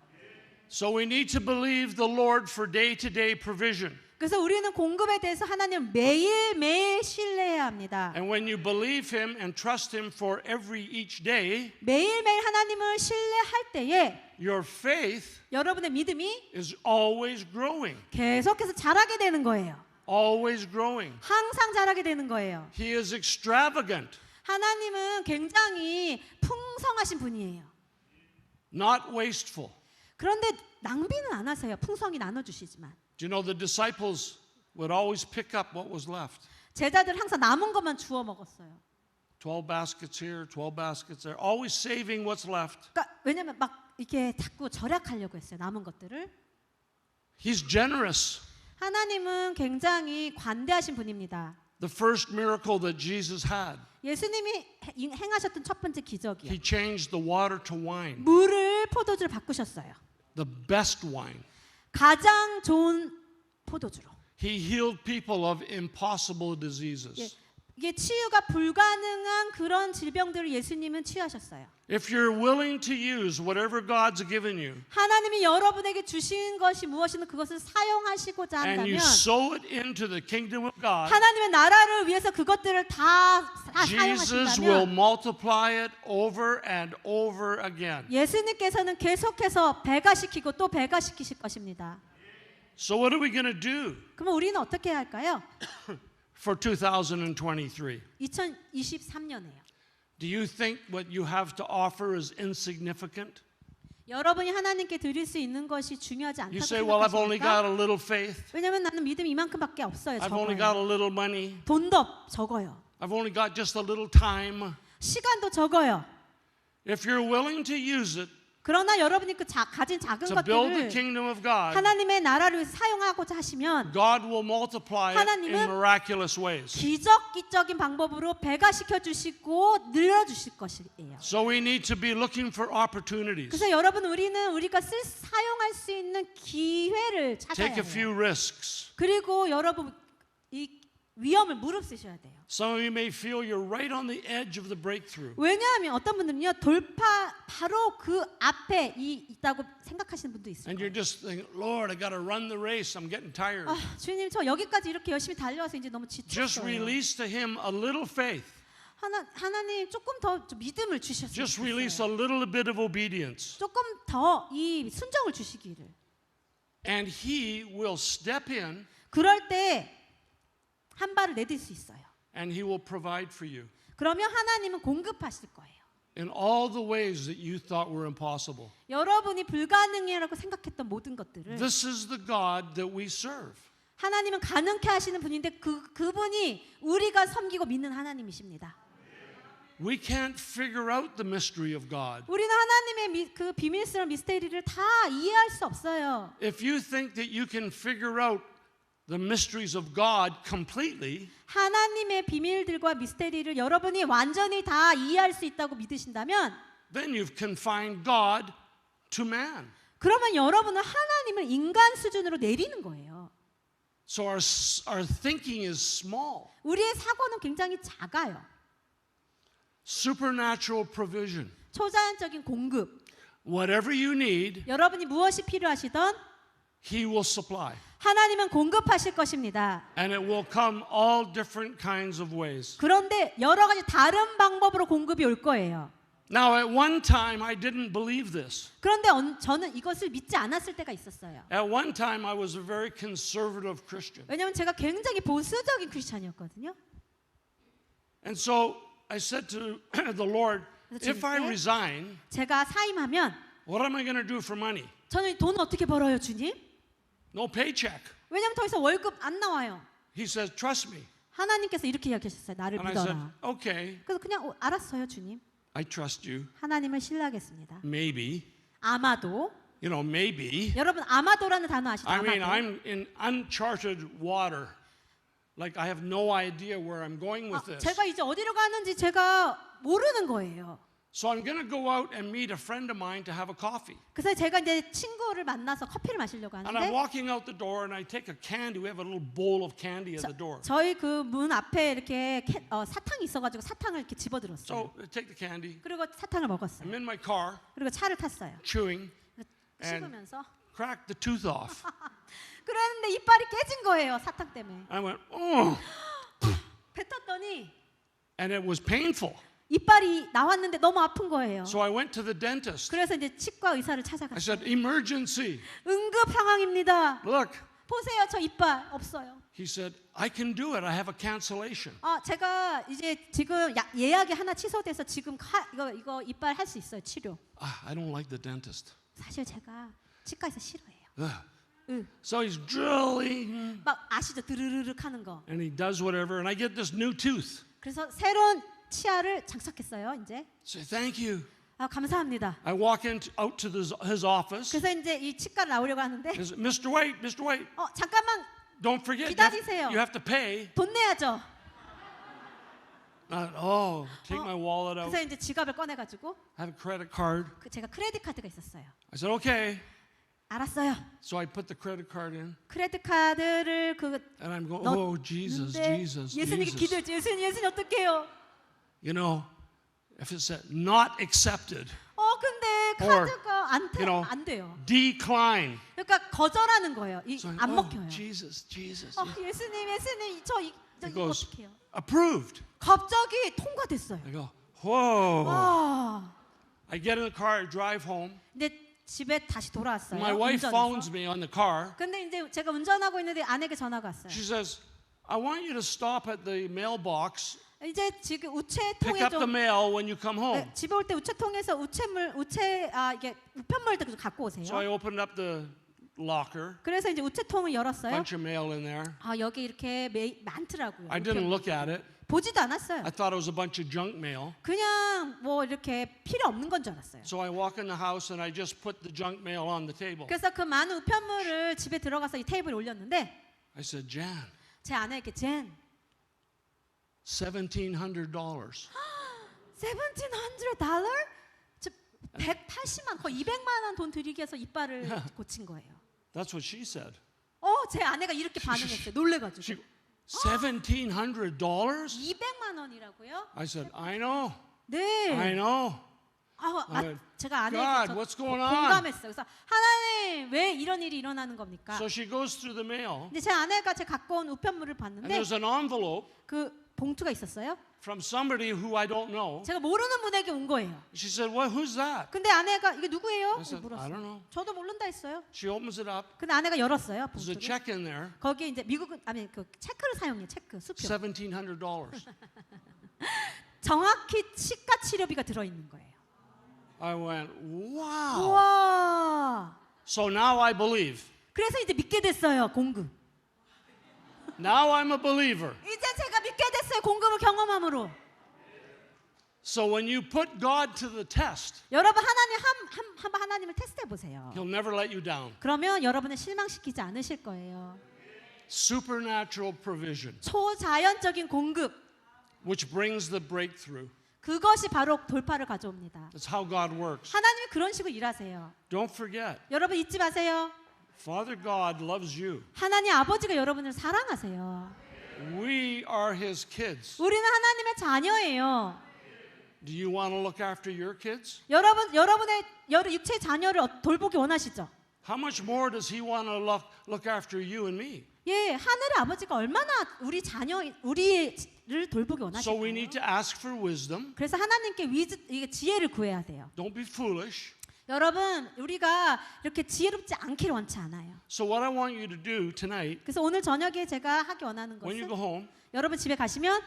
So we need to believe the Lord for day-to-day provision. 그래서 우리는 공급에 대해서 하나님을 매일매일 신뢰해야 합니다. And when you believe Him and trust Him for each day, 매일매일 하나님을 신뢰할 때에 your faith 여러분의 믿음이 is always growing. 계속해서 자라게 되는 거예요. Always growing. 항상 자라게 되는 거예요. He is extravagant, 하나님은 굉장히 풍성하신 분이에요. not wasteful. 그런데 낭비는 안 하세요. 풍성히 나눠주시지만. Do you know the disciples would always pick up what was left? 제자들 항상 남은 것만 주워 먹었어요. 12 baskets here, 12 baskets there, always saving what's left. 그러니까 왜냐면 막 이렇게 자꾸 절약하려고 했어요. 남은 것들을. He's generous. 하나님은 굉장히 관대하신 분입니다. The first miracle that Jesus had, 예수님이 행하셨던 첫 번째 기적이요. He changed the water to wine, 물을 포도주로 바꾸셨어요. the best wine. 가장 좋은 포도주로. He healed people of impossible diseases. 이게 치유가 불가능한 그런 질병들을 예수님은 치유하셨어요. If you're willing to use whatever God's given you 하나님이 여러분에게 주신 것이 무엇이든 그것을 사용하시고자 and you 한다면 sow it into the kingdom of God, 하나님의 나라를 위해서 그것들을 다 Jesus will 사용하신다면 multiply it over and over again. 예수님께서는 계속해서 배가시키고 또 배가시키실 것입니다. So what are we going to do 그러면 우리는 어떻게 해야 할까요? for 2023? 2023년에요. Do you think what you have to offer is insignificant? 여러분이 하나님께 드릴 수 있는 것이 중요하지 You 않다고 say, well, I've only got 생각하십니까? a little faith. 왜냐하면 나는 믿음이 이만큼밖에 없어요. I've only got a 적어요. little money. 돈도 적어요. I've only got just a little time. 시간도 적어요. If you're willing to use it 그러나 여러분이 가진 작은 to build the 것들을 kingdom of God, 하나님의 나라를 위해서 사용하고자 하시면 God will multiply it in 하나님은 miraculous ways. 기적기적인 방법으로 배가시켜 주시고 늘려주실 것이에요. So we need to be looking for opportunities. 그래서 여러분 우리가 사용할 수 있는 기회를 찾아야 Take a 해요. few risks. 그리고 여러분 이 위험을 무릅쓰셔야 돼요. Some of you may feel you're right on the edge of the breakthrough. 왜냐하면 어떤 분들은요 바로 그 앞에 있다고 생각하시는 분도 있어요. And you're just thinking, Lord, I got to run the race. I'm getting tired. 주님 저 여기까지 이렇게 열심히 달려와서 이제 너무 Just 지쳤어요. release to Him a little faith. 하나님 조금 더 믿음을 주셨으면 Just release 좋겠어요. a little bit of obedience. 조금 더 이 순종을 주시기를. And He will step in 그럴 때 한 발을 내딜 수 있어요. and He will provide for you 그러면 하나님은 공급하실 거예요. in all the ways that you thought were impossible. 여러분이 불가능이라고 생각했던 모든 것들을 This is the God that we serve. 하나님은 가능케 하시는 분인데 그분이 우리가 섬기고 믿는 하나님이십니다. We can't figure out the mystery of God. 우리는 하나님의 그 비밀스러운 미스테리를 다 이해할 수 없어요. If you think that you can figure out the mysteries of God completely, 하나님의 비밀들과 미스테리를 여러분이 완전히 다 이해할 수 있다고 믿으신다면 then you've confined God to man. 그러면 여러분은 하나님을 인간 수준으로 내리는 거예요. So our thinking is small. 우리의 사고는 굉장히 작아요. Supernatural provision. 초자연적인 공급. Whatever you need, 여러분이 무엇이 필요하시던 He will supply. 하나님은 공급하실 것입니다. And it will come all different kinds of ways. 그런데 여러 가지 다른 방법으로 공급이 올 거예요. Now, at one time, I didn't believe this. 그런데 저는 이것을 믿지 않았을 때가 있었어요. At one time, I was a very conservative Christian. 왜냐하면 제가 굉장히 보수적인 크리스찬이었거든요. And so I said to the Lord, if I resign, 제가 사임하면 what am I going to do for money? 저는 돈 어떻게 벌어요, 주님? No paycheck. 왜냐하면 더 이상 월급 안 나와요. He says, trust me. 하나님께서 이렇게 이야기하셨어요. 나를 And I said, 믿어라. okay, 그래서 그냥 알았어요, 주님. I trust you. 하나님을 신뢰하겠습니다. Maybe. 아마도 You know, maybe. 여러분 아마도라는 단어 아시죠? I mean, 아마도. I'm in uncharted water. Like I have no idea where I'm going with this. 제가 이제 어디로 가는지 제가 모르는 거예요. So I'm going to go out and meet a friend of mine to have a coffee. 그래서 제가 이제 친구를 만나서 커피를 마시려고 And I'm 하는데 walking out the door and I take a candy. We have a little bowl of candy at the door. 저희 그 문 앞에 이렇게 사탕이 있어가지고 사탕을 이렇게 집어들었어요. So I take the candy. 그리고 사탕을 먹었어요. I'm in my car, 그리고 차를 탔어요. chewing, and 씹으면서 cracked the tooth off. 그랬는데 이빨이 깨진 거예요, 사탕 때문에. I went, oh, 뱉었더니 and it was painful. 이빨이 나왔는데 너무 아픈 거예요. So I went to the dentist. 그래서 이제 치과 의사를 I 찾아갔어요. said, emergency. 응급 상황입니다. Look. 보세요, 저 이빨 없어요. He said, I can do it. I have a cancellation. 제가 이제 지금 예약이 하나 취소돼서 지금 이거 이빨 할 수 있어요, 치료. I don't like the dentist. 사실 제가 치과에서 싫어해요. Ugh. So he's drilling 막 아시죠, 드르르륵 하는 거. and he does whatever and I get this new tooth. 그래서 새로운 치아를 장착했어요, 이제. I say, thank you. 감사합니다. I walk out to his office. 그래서 이제 이 치과를 나오려고 하는데 He says, Mr. White, 잠깐만 don't forget, 기다리세요. you have to pay. 돈 내야죠. Take my wallet out. 그래서 이제 지갑을 꺼내가지고 I have a credit card. 제가 크레딧 카드가 있었어요. I said, okay. 알았어요. So I put the credit card in 크레딧 카드를 and I'm going, 넣- oh, Jesus, 넣는데 Jesus, 예수님께 Jesus. 기도했죠. 예수님 어떡해요? You know, if it said not accepted, 근데 Or, 카드가 안 돼요. decline. 그러니까 거절하는 거예요. So I, 안 먹혀요. Jesus. 예수님 저 It 이거 goes, 어떡해요? approved. 갑자기 통과됐어요. I go, whoa. 와. I get in the car, I drive home. 근데 집에 다시 돌아왔어요. My wife phones 운전해서. me on the car. 근데 이제 제가 운전하고 있는데 아내에게 전화가 왔어요. She says, I want you to stop at the mailbox, 이제 지금 pick 우체통에 up the 좀 mail when you come home. 집에 올 때 우체통에서 이게 우편물들 좀 갖고 오세요. So I opened up the locker, 그래서 이제 우체통을 열었어요. bunch of mail in there. 여기 이렇게 많더라고요. I didn't look at it. 보지도 않았어요. I thought it was a bunch of junk mail. 그냥 뭐 이렇게 필요 없는 건 줄 알았어요. So I walk in the house and I just put the junk mail on the table. 그래서 그 많은 우편물을 집에 들어가서 이 테이블에 올렸는데 I said, Jan, 제 아내에게 젠 $1,700. $1,700? 180만 거의 200만 원 돈 들이게 해서 이빨을 고친 거예요. That's what she said. 제 아내가 이렇게 반응했어요. 놀래가지고. She, $1,700? 200만 원이라고요? I said, I know. 네. I know. 제가 아내에게 God, what's going on? 공감했어요. 그래서 하나님 왜 이런 일이 일어나는 겁니까? So she goes through the mail 근데 제 아내가 제 갖고 온 우편물을 and 봤는데 there's an envelope 그 봉투가 있었어요. from somebody who I don't know. 제가 모르는 분에게 온 거예요. She said, well, who's that? 근데 아내가 이게 누구예요? I said, I 물었어요. don't know. 저도 모른다 했어요. She opens it up. 근데 아내가 열었어요. There's a 봉투를. check in there, 거기에 이제 미국은 그 체크를 사용해. 체크 수표. $1,700. 정확히 치과 치료비가 들어 있는 거예요. I went, wow. 우와. So now I believe. 그래서 이제 믿게 됐어요. 공급. Now I'm a believer. 이제 제가 믿게 됐어요. 공급을 경험함으로. So when you put God to the test, 여러분 한번 하나님을 테스트해 보세요. He'll never let you down. 그러면 여러분을 실망시키지 않으실 거예요. Supernatural provision, 초자연적인 공급, which brings the breakthrough. 그것이 바로 돌파를 가져옵니다. That's how God works. 하나님이 그런 식으로 일하세요. Don't forget, 여러분 잊지 마세요. Father God loves you. 하나님 아버지가 여러분을 사랑하세요. We are His kids. 우리는 하나님의 자녀예요. Do you want to look after your kids? 여러분의 육체 자녀를 돌보기 원하시죠? How much more does He want to look after you and me? 예, 하늘의 아버지가 얼마나 우리를 돌보기 So we need to 원하실까요? ask for wisdom. 그래서 하나님께 이게 지혜를 구해야 돼요. Don't be foolish. 여러분, 우리가 이렇게 지혜롭지 않기를 원치 않아요. So what I want you to do tonight, 그래서 오늘 저녁에 제가 하기 원하는 when you go 것은 home, 여러분 집에 가시면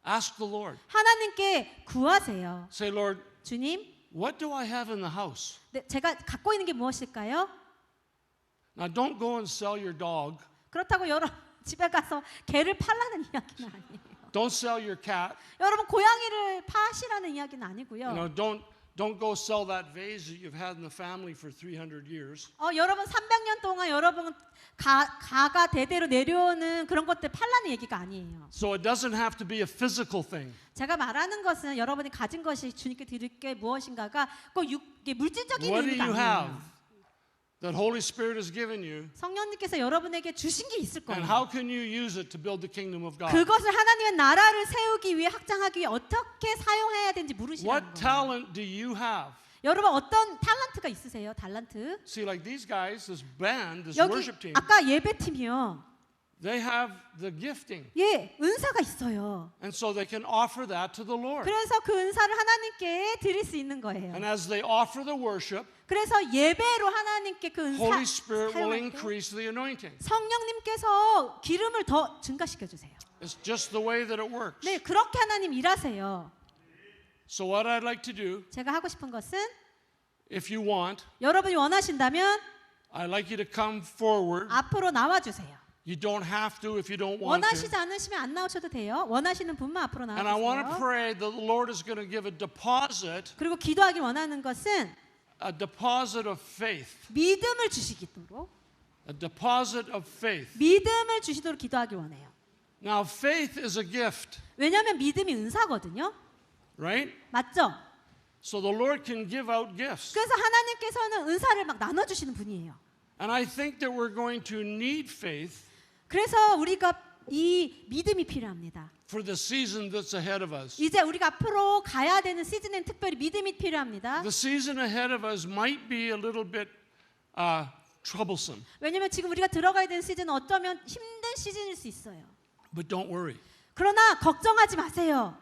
ask the Lord. 하나님께 구하세요. Say, Lord, 주님, what do I have in the house? 네, 제가 갖고 있는 게 무엇일까요? Now, don't go and sell your dog. 그렇다고 여러분 집에 가서 개를 팔라는 이야기는 아니에요. Don't sell your cat. 여러분 고양이를 파시라는 이야기는 아니고요. You know, don't go sell that vase that you've had in the family for 300 years. 여러분 300년 동안 여러분 가가 대대로 내려오는 그런 것들 팔라는 얘기가 아니에요. So it doesn't have to be a physical thing. 제가 말하는 것은 여러분이 가진 것이 주님께 드릴 게 무엇인가가 꼭 물질적인 What do 의미가 you 아니에요. have that Holy Spirit has given you? 성령님께서 여러분에게 주신 게 있을 And 거예요. how can you use it to build the kingdom of God? 그것을 하나님의 나라를 세우기 위해 확장하기 위해 어떻게 사용해야 되는지 물으시는 What 거예요. talent do you have? 여러분 어떤 탤런트가 있으세요? 탤런트? See, like these guys, this band, this 여기 worship team, 아까 예배팀이요. they have the gifting. 예, 은사가 있어요. And so they can offer that to the Lord. 그래서 그 은사를 하나님께 드릴 수 있는 거예요. And as they offer the worship, 그래서 예배로 하나님께 그 은사 Holy Spirit will 사용할 때 increase the anointing. 성령님께서 기름을 더 증가시켜 주세요. It's just the way that it works. 네, 그렇게 하나님 일하세요. So what I'd like to do, 제가 하고 싶은 것은 if you want, 여러분이 원하신다면 I'd like you to come forward. 앞으로 나와 주세요. You don't have to if you don't want 원하시지 to. 않으시면 안 나오셔도 돼요. 원하시는 분만 앞으로 And I want to 나와 주세요. pray that the Lord is going to give a deposit 그리고 원하는 것은 of faith. 믿음을 주시도록 A deposit of faith. 믿음을 주시도록 기도하기 원해요. Now, faith is a gift, 왜냐하면 믿음이 은사거든요. right? 맞죠? So the Lord can give out gifts. 그래서 하나님께서는 은사를 막 나눠주시는 분이에요. And I think that we're going to need faith 그래서 우리가 이 믿음이 필요합니다. for the season that's ahead of us. 이제 우리가 앞으로 가야 되는 시즌엔 특별히 믿음이 필요합니다. The season ahead of us might be a little bit troublesome, 왜냐하면 지금 우리가 들어가야 되는 시즌은 어쩌면 힘든 시즌일 수 있어요. but don't worry, 그러나 걱정하지 마세요.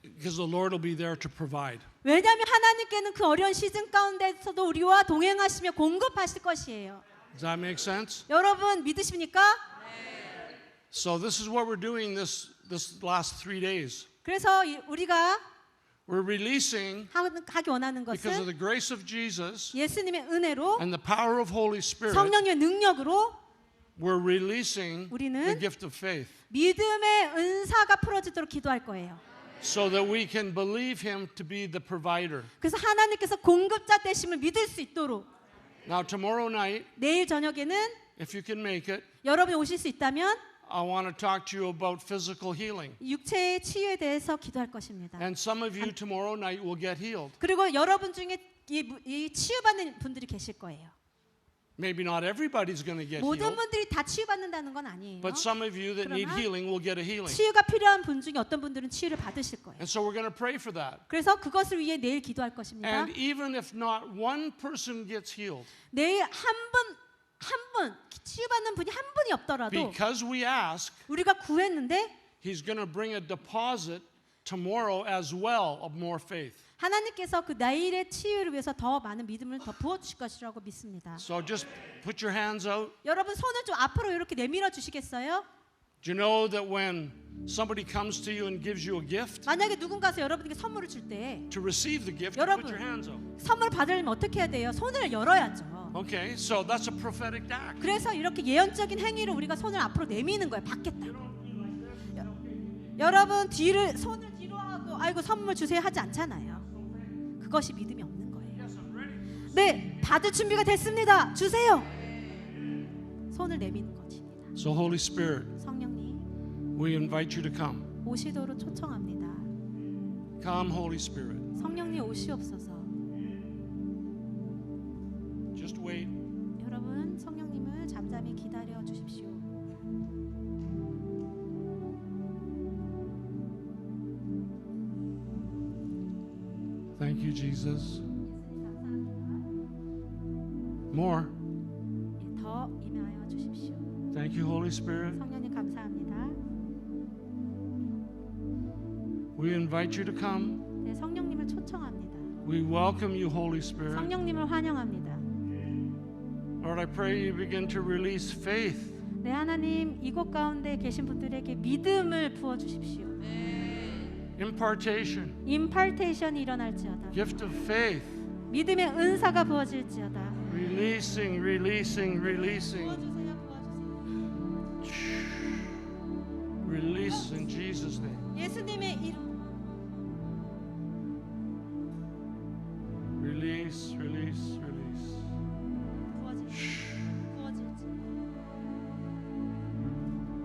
because the Lord will be there to provide. 왜냐하면 하나님께는 그 어려운 시즌 가운데서도 우리와 동행하시며 공급하실 것이에요. Does that make sense? 여러분 믿으십니까? So this is what we're doing this last 3 days. 그래서 우리가 We're releasing, 하기 원하는 because of 것은 the grace of Jesus 예수님의 은혜로 and the power of Holy Spirit, 성령의 능력으로 we're releasing 우리는 the gift of faith 믿음의 은사가 풀어지도록 기도할 거예요. so that we can believe Him to be the provider. 그래서 하나님께서 공급자 되심을 믿을 수 있도록 Now, tomorrow night, 내일 저녁에는 if you can make it, 여러분이 오실 수 있다면 I want to talk to you about physical healing. 육체의 치유에 대해서 기도할 것입니다. And some of you tomorrow night will get healed. 그리고 여러분 중에 이 치유받는 분들이 계실 거예요. Maybe not everybody's going to get 모든 healed, 분들이 다 치유받는다는 건 아니에요. but some of you that need 그러나 healing will get a healing. 치유가 필요한 분 중에 어떤 분들은 치유를 받으실 거예요. And so we're going to pray for that. 그래서 그것을 위해 내일 기도할 것입니다. And even if not one person gets healed, 내일 한 분 치유받는 분이 한 분이 없더라도 because we ask, 우리가 구했는데 He's going to bring a deposit tomorrow as well of more faith. 하나님께서 그 내일의 치유를 위해서 더 많은 믿음을 더 부어주실 것이라고 믿습니다. So just put your hands out. 여러분 손을 좀 앞으로 이렇게 내밀어 주시겠어요? Do you know that when somebody comes to you and gives you a gift, 만약에 누군가서 여러분에게 선물을 줄 때 to receive the gift, you 여러분. put your hands out. 선물 받으려면 어떻게 해야 돼요? 손을 열어야죠. Okay, so that's a prophetic act. 그래서 이렇게 예언적인 행위로 우리가 손을 앞으로 내미는 거예요. 받겠다. 여러분 손을 뒤로 하고 아이고 선물 주세요 하지 않잖아요. 그것이 믿음이 없는 거예요. 네, 받을 준비가 됐습니다. 주세요. 손을 내미는 것입니다. So Holy Spirit, 성령님 we invite you to come. 오시도록 초청합니다. Come, Holy Spirit. 성령님 오시옵소서. Just wait. 여러분 성령님을 잠잠히 기다려 주십시오. Thank you, Jesus. More. 예, 더 임하여 주십시오. Thank you, Holy Spirit. 성령님 감사합니다. We invite you to come. 네, 성령님을 초청합니다. We welcome you, Holy Spirit. 성령님을 환영합니다. Lord, I pray you begin to release faith. 네, 하나님 이곳 가운데 계신 분들에게 믿음을 부어 주십시오. Impartation. 임팔테이션이 일어날지어다. Gift of faith. 믿음의 은사가 부어질지어다. Releasing, releasing, releasing. 부어주세요, 부어주세요. Release in Jesus' name. 예수님의 이름. Release, release, release. 부어질지. 부어질지.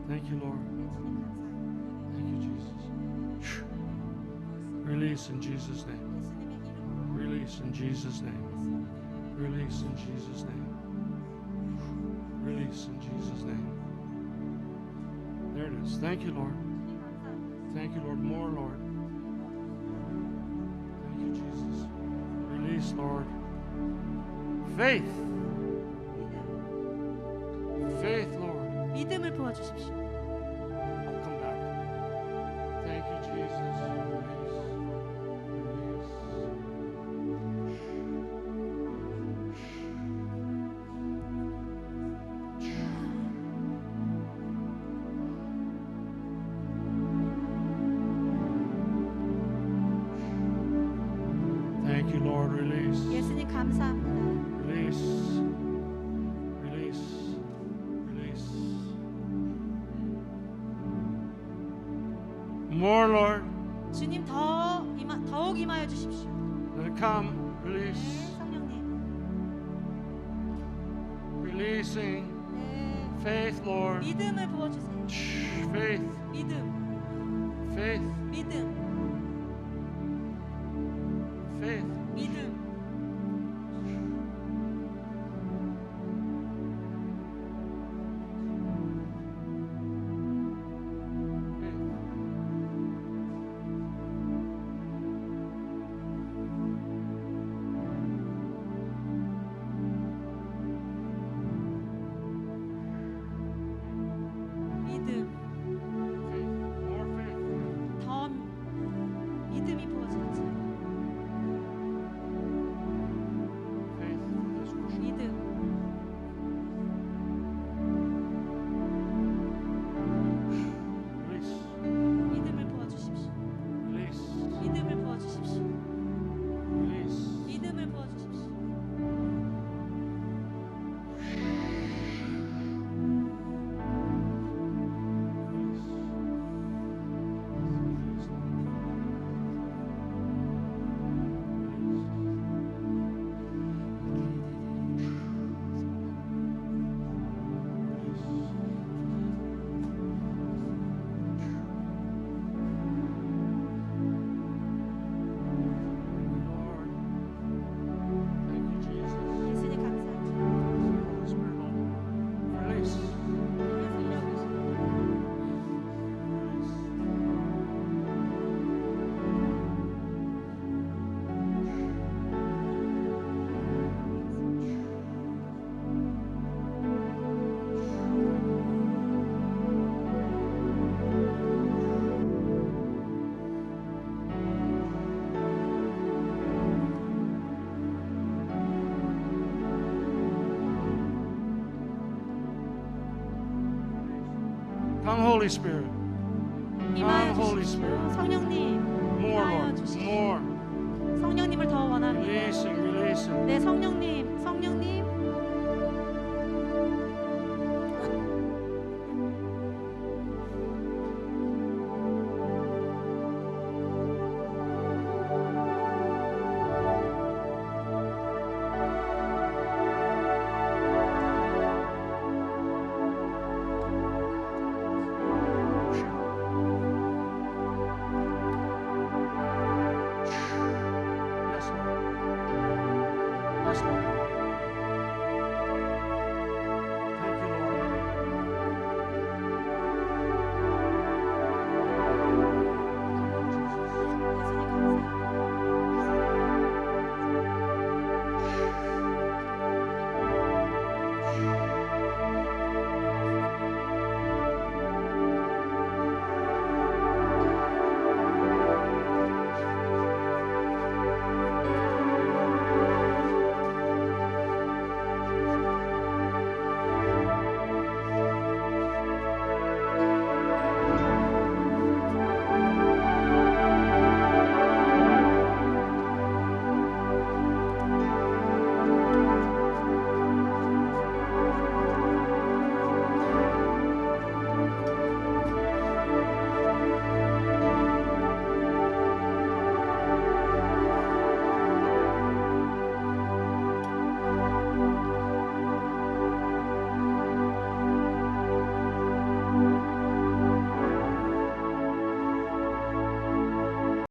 Thank you, Lord. 예수님 감사합니다. Thank you, Jesus. Release in Jesus' name. 예수님의 이름으로. Release in Jesus' name. Release in Jesus' name. Release in Jesus' name. There it is. Thank you, Lord. 예수님 감사합니다. Thank you, Lord. More, Lord. Thank you, Jesus. Release, Lord. Faith. Faith, Lord. 믿음을 부어 주십시오. I'll come back. Thank you, Jesus. Thank you, Lord. Release. 예수님 감사합니다. Release. Release. Release. More, Lord. 주님 더욱 임하여 주십시오. Let it come. 네, Release. 성령님. Releasing. 네, Faith, Lord. 믿음을 부어 주세요. Faith. 믿음. Faith. 믿음. Faith. 믿음. 믿음. More faith. 더 믿음이 부어질지. Faith for this worship. 믿음. Release. 믿음을 부어 주십시오. Release. 믿음을 부어 주십시오. Release. 믿음을 부어 주십시오. 예수님 감사합니다. Come, Holy Spirit. 임하여 Come, Holy 주십시오. Spirit. 성령님 More, 임하여 Lord. 주십시오. More. 성령님을 더 원합니다. Releasing, releasing. 네, 성령님